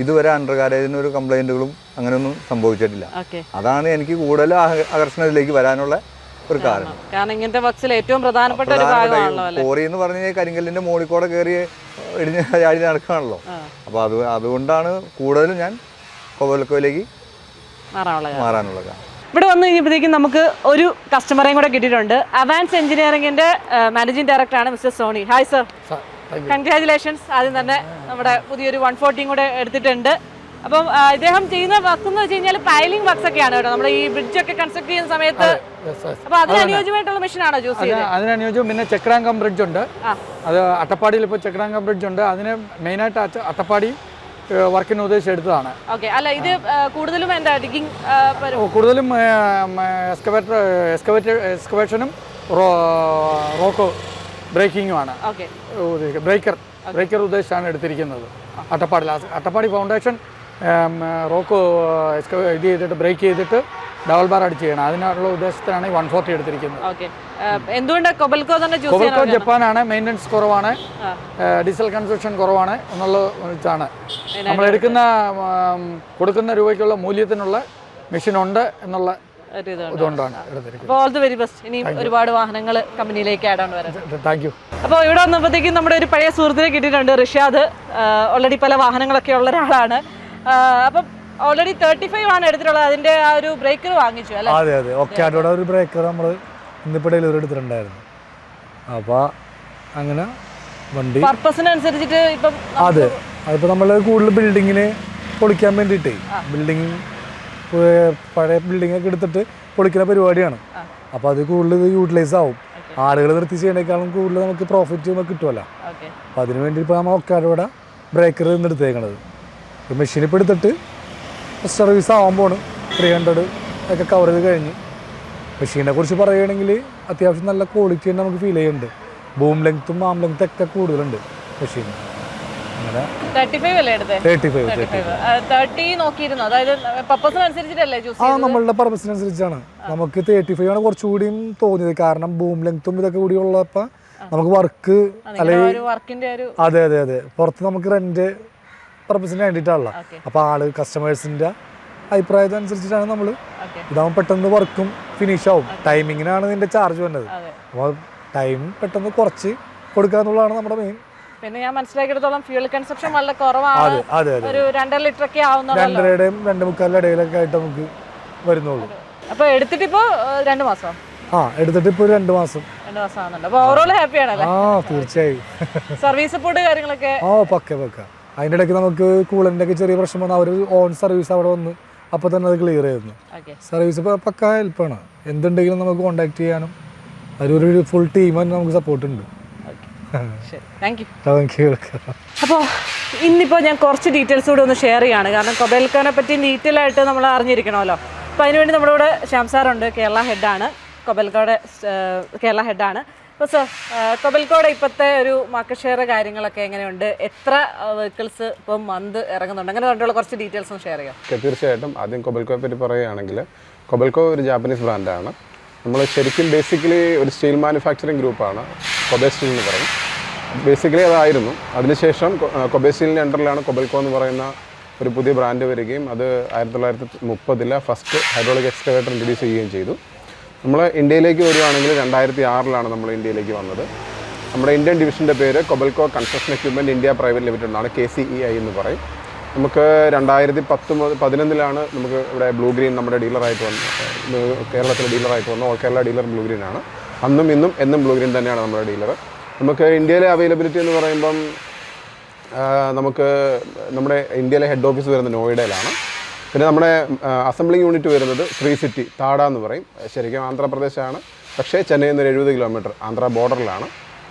ഇതുവരെ അണ്ടർ ഗാരേജിന് ഒരു കംപ്ലൈൻറ്റുകളും അങ്ങനെയൊന്നും സംഭവിച്ചിട്ടില്ല. അതാണ് എനിക്ക് കൂടുതൽ ആകർഷണത്തിലേക്ക് വരാനുള്ള ഒരു കാരണം. ഇങ്ങനത്തെ വർക്സിൽ ഏറ്റവും പ്രധാനപ്പെട്ട ഒരു ഭാഗമാണല്ലോ കോറി എന്ന് പറഞ്ഞാൽ കരിങ്കല്ലിൻ്റെ മോളിക്കൂടെ കയറി ഇടിഞ്ഞ് ചാടി നടക്കുകയാണല്ലോ. അപ്പോൾ അതുകൊണ്ടാണ് കൂടുതലും ഞാൻ കൊബൽക്കോയിലേക്ക് മാറാനുള്ള കാരണം. ഇവിടെ വന്നു കഴിഞ്ഞപ്പോഴത്തേക്കും നമുക്ക് ഒരു കസ്റ്റമറേയും കൂടെ കിട്ടിയിട്ടുണ്ട്. അവാൻസ് എഞ്ചിനീയറിംഗിന്റെ മാനേജിംഗ് ഡയറക്ടറാണ് mister Sony. Hi sir, congratulations. ആദ്യം തന്നെ നമ്മുടെ പുതിയൊരു 140 കൂടെ എടുത്തിട്ടുണ്ട്. അപ്പം ഇദ്ദേഹം ചെയ്യുന്ന വർക്ക് എന്ന് വെച്ച് കഴിഞ്ഞാൽ പൈലിംഗ് വർക്ക്സ് ഒക്കെയാണ് കേട്ടോ, നമ്മുടെ ഈ ബ്രിഡ്ജ് ഒക്കെ കൺസ്ട്രക്ട് ചെയ്യുന്ന സമയത്ത്. അപ്പോൾ അതിന് അനുയോജ്യമായിട്ടുള്ള മെഷീനാണോ ചൂസ് ചെയ്യുന്നത്? അതിനനുയോജ്യം. പിന്നെ ചക്രാങ്കം ബ്രിഡ്ജ് ഉണ്ട്, അത് അട്ടപ്പാടിയിൽ ഇപ്പോൾ ചക്രാങ്കം ബ്രിഡ്ജ് ഉണ്ട്. അതിന് മെയിനായിട്ട് അട്ടപ്പാടി വർക്കിന് ഉദ്ദേശിച്ച് എടുത്തതാണ്. ഓക്കെ, അല്ല ഇത് കൂടുതലും എന്താ ഡിഗിങ്? കൂടുതലും എക്സ്കവേഷനും റോക്ക് ബ്രേക്കിങ്ങുമാണ്. ബ്രേക്കർ ഉദ്ദേശിച്ചാണ് എടുത്തിരിക്കുന്നത്. അട്ടപ്പാടി ഫൗണ്ടേഷൻ റോക്ക് ഇത് ചെയ്തിട്ട് ബ്രേക്ക് ചെയ്തിട്ട് ഡബിൾ ബാർ അടിച്ച് ചെയ്യണം. അതിനുള്ള ഉദ്ദേശത്തിലാണ് ഈ 140 എടുത്തിരിക്കുന്നത്. കൊബൽക്കോ ജപ്പാനാണ്, മെയിൻ്റനൻസ് കുറവാണ്, ഡീസൽ കൺസപ്ഷൻ കുറവാണ് എന്നുള്ള ഇതാണ്. നമ്മൾ കൊടുക്കുന്ന രൂപയ്ക്കുള്ള മൂല്യത്തിനുള്ള മെഷീൻ ഉണ്ട് എന്നുള്ള ഇതുകൊണ്ടാണ് എടുത്തിരിക്കുന്നത്. ഒരുപാട് വാഹനങ്ങൾ കമ്പനിയിലേക്ക് ആഡ് ആണ് വരുന്നത്. Thank you. അപ്പോൾ ഇവിടെ വന്നപ്പോഴത്തേക്കും നമ്മുടെ ഒരു പഴയ സുഹൃത്തിനെ കിട്ടിയിട്ടുണ്ട്, റിഷാദ്. ഓൾറെഡി പല വാഹനങ്ങളൊക്കെ ഉള്ള ഒരാളാണ്. അപ്പം ഓൾറെഡി 35 ആണ് എടുത്തിട്ടുള്ളത്. അതിന്റെ ആ ഒരു ബ്രേക്കർ വാങ്ങിച്ചു അല്ലേ? അതെ അതെ, ഓക്കെ. അതോടെ ഒരു ബ്രേക്കർ നമ്മൾ ഇന്നിപ്പോൾ ഡെലിവറി എടുത്തിട്ടുണ്ടായിരുന്നു. അപ്പോൾ അങ്ങനെ വണ്ടി പർപ്പസിനനുസരിച്ചിട്ട് ഇപ്പം അതെ, അതിപ്പോൾ നമ്മൾ കൂടുതൽ ബിൽഡിങ്ങിന് പൊളിക്കാൻ വേണ്ടിയിട്ടേ, ബിൽഡിങ് പഴയ ബിൽഡിങ്ങൊക്കെ എടുത്തിട്ട് പൊളിക്കുന്ന പരിപാടിയാണ്. അപ്പോൾ അത് കൂടുതൽ യൂട്ടിലൈസ് ആവും. ആളുകൾ നിർത്തി ചെയ്യണേക്കാളും കൂടുതൽ നമുക്ക് പ്രോഫിറ്റ് നമുക്ക് കിട്ടുമല്ലോ. അപ്പോൾ അതിന് വേണ്ടി ഇപ്പോൾ നമ്മൾ ഒക്കാടെ ബ്രേക്കർ നിന്ന് എടുത്തേക്കണത്. മെഷീൻ ഇപ്പോൾ എടുത്തിട്ട് സർവീസ് ആവാൻ 300 ഒക്കെ കവർ ചെയ്ത് കഴിഞ്ഞ്. മെഷീനെ കുറിച്ച് പറയുകയാണെങ്കിൽ അത്യാവശ്യം നല്ല ക്വാളിറ്റി തന്നെ നമുക്ക് ഫീൽ ചെയ്യുന്നുണ്ട്. ബൂം ലെങ്ത്തും ആം ലെങ്ത്തും ഒക്കെ കൂടുതലുണ്ട് മെഷീൻ. അങ്ങനെ 30 നോക്കിയിരുന്നു, അതായത് പർപ്പസിനനുസരിച്ചിട്ടല്ലേ ചൂസ് ചെയ്തത്? നമ്മളുടെ പർപ്പസിനനുസരിച്ചാണ്. നമുക്ക് 35 ആണ് കുറച്ചുകൂടിയും തോന്നിയത്. കാരണം ബൂം ലെങ്ത്തും ഇതൊക്കെ കൂടി ഉള്ളപ്പോൾ നമുക്ക് വർക്ക് അല്ലെങ്കിൽ അതെ അതെ അതെ പുറത്ത് നമുക്ക് റെന്റ് പർപ്പസിന് വേണ്ടിയിട്ടാണല്ലോ. അപ്പോൾ കസ്റ്റമേഴ്സിൻ്റെ അഭിപ്രായത്തിനനുസരിച്ചിട്ടാണ് നമ്മൾ ഇതാകുമ്പോൾ പെട്ടെന്ന് വർക്കും ഫിനിഷ് ആവും. ടൈമിങ്ങിനാണ് ഇതിൻ്റെ ചാർജ് വന്നത്. അപ്പോൾ ടൈം പെട്ടെന്ന് കുറച്ച് കൊടുക്കുക എന്നുള്ളതാണ് നമ്മുടെ മെയിൻ. പിന്നെ ഞാൻ മനസ്സിലാക്കിയെടുത്തോളം ഫ്യൂൽ കൺസപ്ഷൻ വളരെ കുറവാണ്. ഒരു 2.5 ലിറ്റർ ഒക്കെ ആവുന്നുള്ളൂ. 2.5-യും 2.25 ഇടയിലൊക്കെ ആയിട്ട് നമുക്ക് വരുന്നുള്ളൂ. അപ്പോൾ എടുത്തിട്ട് ഇപ്പോൾ 2 മാസം എടുത്തിട്ട് ഇപ്പോൾ 2 മാസം ആവുന്നുണ്ട്. അപ്പോൾ ഓവറോൾ ഹാപ്പി ആണല്ലേ? തീർച്ചയായും. സർവീസ് സപ്പോർട്ട് കാര്യങ്ങളൊക്കെ പക്ക. അതിൻ്റെ ഇടയ്ക്ക് നമുക്ക് കൂളറിൻ്റെ ഒക്കെ ചെറിയ പ്രശ്നം വന്നാൽ അവർ ഓൺ സർവീസ് അവിടെ വന്ന് അപ്പോൾ തന്നെ അത് ക്ലിയർ ആയിരുന്നു. സർവീസ് പക്ക ഹെൽപ്പാണ്. എന്തുണ്ടെങ്കിലും നമുക്ക് കോൺടാക്ട് ചെയ്യാനും അതൊരു ഫുൾ ടീം തന്നെ നമുക്ക് സപ്പോർട്ട് ഉണ്ട്. Thank you. അപ്പോൾ ഇന്നിപ്പോൾ ഞാൻ കുറച്ച് ഡീറ്റെയിൽസ് കൂടി ഒന്ന് ഷെയർ ചെയ്യാണ്. കാരണം കൊബെൽക്കോനെ പറ്റി ഡീറ്റെയിൽ ആയിട്ട് നമ്മൾ അറിഞ്ഞിരിക്കണമല്ലോ. അപ്പോൾ അതിനുവേണ്ടി നമ്മുടെ ഇവിടെ ശ്യാം സാറുണ്ട്, കേരള ഹെഡാണ്, കൊബെൽക്കോയുടെ കേരള ഹെഡാണ്. അപ്പോൾ സർ, കൊബെൽക്കോയുടെ ഇപ്പോഴത്തെ ഒരു മാർക്കറ്റ് ഷെയർ കാര്യങ്ങളൊക്കെ എങ്ങനെയുണ്ട്? എത്ര വെഹിക്കിൾസ് ഇപ്പം മന്ത് ഇറങ്ങുന്നുണ്ട്? അങ്ങനെ കണ്ടുള്ള കുറച്ച് ഡീറ്റെയിൽസ് ഒന്ന് ഷെയർ ചെയ്യാം. തീർച്ചയായിട്ടും. ആദ്യം കൊബെൽക്കോയെ പറ്റി പറയുകയാണെങ്കിൽ കൊബെൽക്കോ ഒരു ജാപ്പനീസ് ബ്രാൻഡാണ്. നമ്മൾ ശരിക്കും ബേസിക്കലി ഒരു സ്റ്റീൽ മാനുഫാക്ചറിങ് ഗ്രൂപ്പാണ്. കൊബെ സ്റ്റീൽ എന്ന് പറയും. ബേസിക്കലി അതായിരുന്നു. അതിനുശേഷം കൊബെ സ്റ്റീലിൻ്റെ അണ്ടറിലാണ് കൊബെൽക്കോ എന്ന് പറയുന്ന ഒരു പുതിയ ബ്രാൻഡ് വരികയും അത് 1930 ഫസ്റ്റ് ഹൈഡ്രോളിക് എക്സ്കവേറ്റർ ഇൻട്രൊഡ്യൂസ് ചെയ്യുകയും ചെയ്തു. നമ്മൾ ഇന്ത്യയിലേക്ക് വരുവാണെങ്കിൽ 2006 നമ്മൾ ഇന്ത്യയിലേക്ക് വന്നത്. നമ്മുടെ ഇന്ത്യൻ ഡിവിഷൻ്റെ പേര് Kobelco construction equipment India private limited എന്നാണ്, KCEI എന്ന് പറയും. നമുക്ക് 2011 നമുക്ക് ഇവിടെ ബ്ലൂ ഗ്രീൻ നമ്മുടെ ഡീലറായിട്ട് വന്നു, കേരളത്തിലെ ഡീലറായിട്ട് വന്നു. All Kerala dealer blue green ആണ്. അന്നും ഇന്നും എന്നും ബ്ലൂ ഗ്രീൻ തന്നെയാണ് നമ്മുടെ ഡീലർ. നമുക്ക് ഇന്ത്യയിലെ അവൈലബിലിറ്റി എന്ന് പറയുമ്പം നമുക്ക് നമ്മുടെ ഇന്ത്യയിലെ ഹെഡ് ഓഫീസ് വരുന്നത് നോയിഡയിലാണ്. പിന്നെ നമ്മുടെ അസംബ്ലിംഗ് യൂണിറ്റ് വരുന്നത് ശ്രീ സിറ്റി താട എന്ന് പറയും. ശരിക്കും ആന്ധ്രാപ്രദേശാണ്, പക്ഷേ ചെന്നൈയിൽ നിന്ന് 70 കിലോമീറ്റർ ആന്ധ്ര ബോർഡറിലാണ്.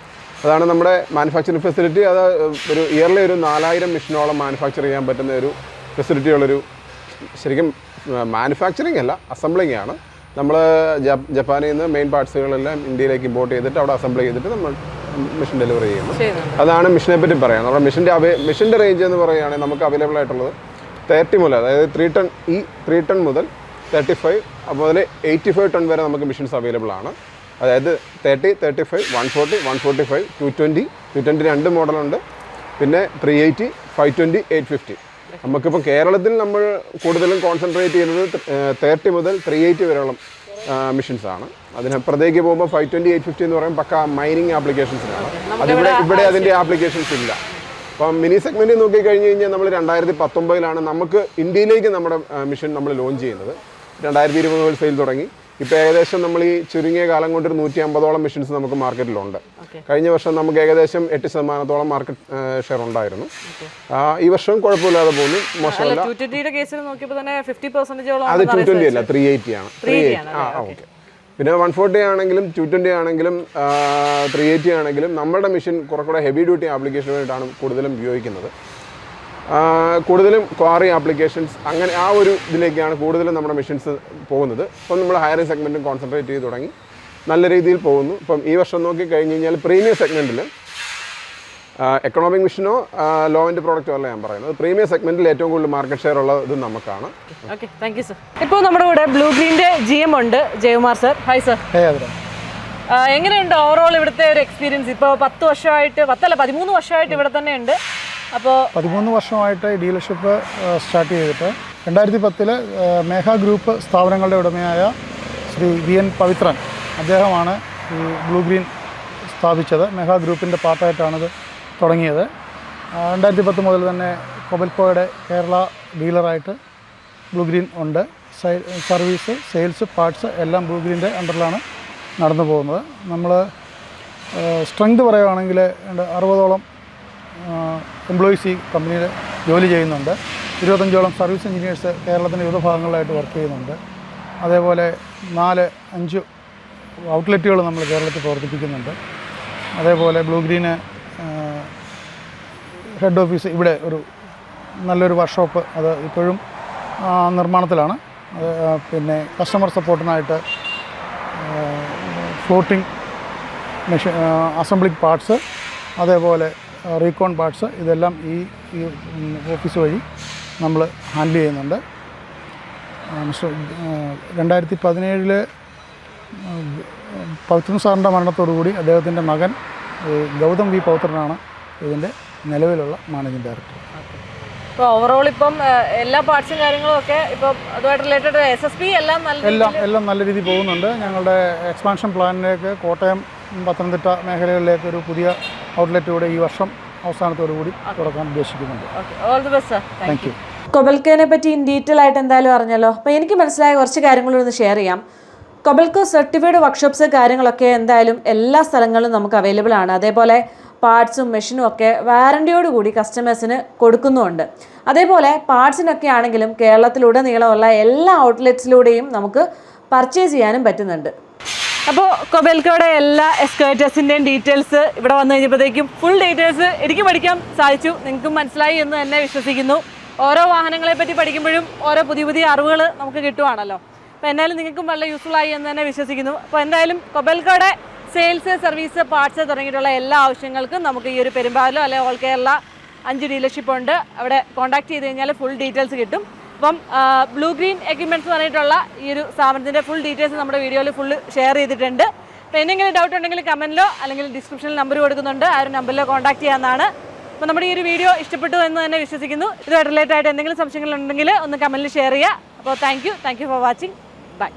അതാണ് നമ്മുടെ മാനുഫാക്ചറിങ് ഫെസിലിറ്റി. അത് ഒരു ഇയർലി ഒരു 4000 മെഷീനോളം മാനുഫാക്ചർ ചെയ്യാൻ പറ്റുന്ന ഒരു ഫെസിലിറ്റി ഉള്ളൊരു, ശരിക്കും മാനുഫാക്ചറിങ് അല്ല അസംബ്ലിംഗ് ആണ്. നമ്മൾ ജപ്പാനിൽ നിന്ന് മെയിൻ പാർട്സുകളെല്ലാം ഇന്ത്യയിലേക്ക് ഇമ്പോർട്ട് ചെയ്തിട്ട് അവിടെ അസംബിൾ ചെയ്തിട്ട് നമ്മൾ മെഷീൻ ഡെലിവറി ചെയ്യുന്നു. അതാണ് മെഷീനെ പറ്റി പറയാം. നമ്മുടെ മെഷീൻ്റെ റേഞ്ച് എന്ന് പറയുകയാണെങ്കിൽ നമുക്ക് അവൈലബിൾ ആയിട്ടുള്ളത് 30 മുതൽ, അതായത് 3 ടൺ, ഈ 3 ടൺ മുതൽ 35 അതുപോലെ 85 ടൺ വരെ നമുക്ക് മെഷീൻസ് അവൈലബിൾ ആണ്. അതായത് 30, 35, 140, 145, 220, 220 2 മോഡലുണ്ട്. പിന്നെ 380, 520, 850. നമുക്കിപ്പോൾ കേരളത്തിൽ നമ്മൾ കൂടുതലും കോൺസെൻട്രേറ്റ് ചെയ്യുന്നത് 30 മുതൽ 380 വരെയുള്ള മെഷീൻസാണ്. അതിനപ്പുറത്തേക്ക് പോകുമ്പോൾ 520, 850 എന്ന് പറയുമ്പോൾ പക്ക മൈനിങ് ആപ്ലിക്കേഷൻസിനാണ്. ഇവിടെ അതിൻ്റെ ആപ്ലിക്കേഷൻസ് ഇല്ല. അപ്പം മിനി സെഗ്മെൻറ്റിൽ നോക്കിക്കഴിഞ്ഞ് കഴിഞ്ഞാൽ നമ്മൾ 2019 നമുക്ക് ഇന്ത്യയിലേക്ക് നമ്മുടെ മെഷീൻ നമ്മൾ ലോഞ്ച് ചെയ്യുന്നത്. 2020 മുതൽ സെയിൽ തുടങ്ങി. ഇപ്പോൾ ഏകദേശം നമ്മൾ ഈ ചുരുങ്ങിയ കാലം കൊണ്ട് 150ഓളം മെഷീൻസ് നമുക്ക് മാർക്കറ്റിലുണ്ട്. കഴിഞ്ഞ വർഷം നമുക്ക് ഏകദേശം 8% മാർക്കറ്റ് ഷെയർ ഉണ്ടായിരുന്നു. ഈ വർഷം കുഴപ്പമില്ലാതെ പോകുന്നു, മോശമല്ല. അത് 220 അല്ല, 380 ആണ്. 380 ഓക്കെ. പിന്നെ 140 ആണെങ്കിലും 220 ആണെങ്കിലും 380 ആണെങ്കിലും നമ്മുടെ മെഷീൻ കുറച്ചുകൂടെ ഹെവി ഡ്യൂട്ടി ആപ്ലിക്കേഷന് വേണ്ടിയിട്ടാണ് കൂടുതലും ഉപയോഗിക്കുന്നത്. കൂടുതലും ക്വാറി ആപ്ലിക്കേഷൻസ് അങ്ങനെ ആ ഒരു ഇതിലേക്കാണ് കൂടുതലും നമ്മുടെ മെഷീൻസ് പോകുന്നത്. ഇപ്പം നമ്മൾ ഹയറിംഗ് സെഗ്മെൻറ്റും കോൺസെൻട്രേറ്റ് ചെയ്ത് തുടങ്ങി, നല്ല രീതിയിൽ പോകുന്നു. ഇപ്പം ഈ വർഷം നോക്കി കഴിഞ്ഞ് കഴിഞ്ഞാൽ പ്രീമിയം സെഗ്മെൻറ്റിൽ എക്കണോമിക് മെഷീനോ ലോ എൻഡ് പ്രോഡക്റ്റോ അല്ല ഞാൻ പറയുന്നത്, പ്രീമിയം സെഗ്മെൻറ്റിൽ ഏറ്റവും കൂടുതൽ മാർക്കറ്റ് ഷെയർ ഉള്ളത് നമുക്കാണ്. Okay, thank you sir. ഇപ്പോൾ നമ്മുടെ കൂടെ ബ്ലൂ ഗ്രീൻ്റെ GM ഉണ്ട്, ജയകുമാർ സർ. Hi sir. എങ്ങനെയുണ്ട് ഓവറോൾ ഇവിടുത്തെ ഒരു എക്സ്പീരിയൻസ്? ഇപ്പോൾ 13 വർഷമായിട്ട് ഇവിടെ തന്നെ ഉണ്ട്. അപ്പോൾ 13 വർഷമായിട്ട് ഡീലർഷിപ്പ് സ്റ്റാർട്ട് ചെയ്തിട്ട് 2010 മേഘ ഗ്രൂപ്പ് സ്ഥാപനങ്ങളുടെ ഉടമയായ ശ്രീ VN പവിത്രൻ അദ്ദേഹമാണ് ഈ ബ്ലൂ ഗ്രീൻ സ്ഥാപിച്ചത്. മേഘ ഗ്രൂപ്പിൻ്റെ പാർട്ടായിട്ടാണിത് തുടങ്ങിയത്. 2010 മുതൽ തന്നെ കൊബെൽക്കോയുടെ കേരള ഡീലറായിട്ട് ബ്ലൂ ഗ്രീൻ ഉണ്ട്. സർവീസ്, സെയിൽസ്, പാർട്സ് എല്ലാം ബ്ലൂ ഗ്രീൻ്റെ അണ്ടറിലാണ് നടന്നു പോകുന്നത്. നമ്മൾ സ്ട്രെങ്ത് പറയുകയാണെങ്കിൽ 60ഓളം എംപ്ലോയീസ് ഈ കമ്പനിയിൽ ജോലി ചെയ്യുന്നുണ്ട്. 25ഓളം സർവീസ് എഞ്ചിനീയേഴ്സ് കേരളത്തിൻ്റെ വിവിധ ഭാഗങ്ങളിലായിട്ട് വർക്ക് ചെയ്യുന്നുണ്ട്. അതേപോലെ 4-5 ഔട്ട്ലെറ്റുകൾ നമ്മൾ കേരളത്തിൽ പ്രവർത്തിപ്പിക്കുന്നുണ്ട്. അതേപോലെ ബ്ലൂ ഗ്രീന് ഹെഡ് ഓഫീസ് ഇവിടെ ഒരു നല്ലൊരു വർക്ക്ഷോപ്പ് അത് ഇപ്പോഴും നിർമ്മാണത്തിലാണ്. പിന്നെ കസ്റ്റമർ സപ്പോർട്ടിനായിട്ട് ഫ്ലോട്ടിംഗ് മെഷീൻ അസംബ്ലിംഗ് പാർട്സ് അതേപോലെ റീകോൺ പാർട്സ് ഇതെല്ലാം ഈ ഓഫീസ് വഴി നമ്മൾ ഹാൻഡിൽ ചെയ്യുന്നുണ്ട്. 2017 പവിത്രൻ സാറിൻ്റെ മരണത്തോടുകൂടി അദ്ദേഹത്തിൻ്റെ മകൻ ഗൗതം വി പവിത്രനാണ് ഇതിൻ്റെ നിലവിലുള്ള മാനേജിംഗ് ഡയറക്ടർ. ഇപ്പോൾ ഓവറോൾ ഇപ്പം എല്ലാ പാർട്സും കാര്യങ്ങളും ഒക്കെ ഇപ്പം അതുമായിട്ട് റിലേറ്റഡ് SSP എല്ലാം നല്ല രീതിയിൽ പോകുന്നുണ്ട്. ഞങ്ങളുടെ എക്സ്പാൻഷൻ പ്ലാനിലേക്ക് കോട്ടയം പത്തനംതിട്ട മേഖലകളിലേക്ക് ഒരു പുതിയ ഔട്ട്ലെറ്റ് കൂടെ ഈ വർഷം അവസാനത്തോടു കൂടി തുറക്കാൻ ഉദ്ദേശിക്കുന്നുണ്ട്. All the best sir. Thank you. കൊബൽക്കോനെ പറ്റി ഇൻ ഡീറ്റെയിൽ ആയിട്ട് എന്തായാലും അറിഞ്ഞല്ലോ. അപ്പോൾ എനിക്ക് മനസ്സിലായ കുറച്ച് കാര്യങ്ങളൊന്ന് ഷെയർ ചെയ്യാം. കൊബൽക്കോ സർട്ടിഫൈഡ് വർക്ക്ഷോപ്സ് കാര്യങ്ങളൊക്കെ എന്തായാലും എല്ലാ സ്ഥലങ്ങളിലും നമുക്ക് അവൈലബിൾ ആണ്. അതേപോലെ പാർട്സും മെഷീനും ഒക്കെ വാറൻറ്റിയോട് കൂടി കസ്റ്റമേഴ്സിന് കൊടുക്കുന്നുമുണ്ട്. അതേപോലെ പാർട്സിനൊക്കെ ആണെങ്കിലും കേരളത്തിലുടനീളമുള്ള എല്ലാ ഔട്ട്ലെറ്റ്സിലൂടെയും നമുക്ക് പർച്ചേസ് ചെയ്യാനും പറ്റുന്നുണ്ട്. അപ്പോൾ കൊബൽക്കോയുടെ എല്ലാ എക്സ്കവേറ്റേഴ്സിൻ്റെയും ഡീറ്റെയിൽസ് ഇവിടെ വന്നു കഴിഞ്ഞപ്പോഴത്തേക്കും ഫുൾ ഡീറ്റെയിൽസ് എനിക്ക് പഠിക്കാൻ സാധിച്ചു. നിങ്ങൾക്കും മനസ്സിലായി എന്ന് തന്നെ വിശ്വസിക്കുന്നു. ഓരോ വാഹനങ്ങളെ പറ്റി പഠിക്കുമ്പോഴും ഓരോ പുതിയ പുതിയ അറിവുകൾ നമുക്ക് കിട്ടുവാണല്ലോ. അപ്പോൾ എന്തായാലും നിങ്ങൾക്കും വളരെ യൂസ്ഫുൾ ആയി എന്ന് തന്നെ വിശ്വസിക്കുന്നു. അപ്പോൾ എന്തായാലും കൊബൽക്കോയുടെ സെയിൽസ്, സർവീസ്, പാർട്സ് തുടങ്ങിയിട്ടുള്ള എല്ലാ ആവശ്യങ്ങൾക്കും നമുക്ക് ഈ ഒരു പെരുമ്പാവൂരിലോ അല്ലെങ്കിൽ ഓൾ കേരള 5 ഡീലർഷിപ്പ് ഉണ്ട്. അവിടെ കോൺടാക്ട് ചെയ്ത് കഴിഞ്ഞാൽ ഫുൾ ഡീറ്റെയിൽസ് കിട്ടും. അപ്പം ബ്ലൂ ഗ്രീൻ എക്യുപ്മെൻറ്റ്സ് പറഞ്ഞിട്ടുള്ള ഈ ഒരു സ്ഥാപനത്തിൻ്റെ ഫുൾ ഡീറ്റെയിൽസ് നമ്മുടെ വീഡിയോയിൽ ഫുള്ള് ഷെയർ ചെയ്തിട്ടുണ്ട്. അപ്പോൾ എന്തെങ്കിലും ഡൗട്ട് ഉണ്ടെങ്കിൽ കമൻറ്റിലോ അല്ലെങ്കിൽ ഡിസ്ക്രിപ്ഷനിൽ നമ്പർ കൊടുക്കുന്നുണ്ട്, ആ ഒരു നമ്പറിലോ കോൺടാക്ട് ചെയ്യാവുന്നതാണ്. അപ്പോൾ നമ്മുടെ ഈ ഒരു വീഡിയോ ഇഷ്ടപ്പെട്ടു എന്ന് തന്നെ വിശ്വസിക്കുന്നു. ഇതുമായിട്ട് റിലേറ്റഡ് ആയിട്ട് എന്തെങ്കിലും സംശയങ്ങളുണ്ടെങ്കിൽ ഒന്ന് കമൻറ്റിൽ ഷെയർ ചെയ്യുക. അപ്പോൾ thank you for watching. By.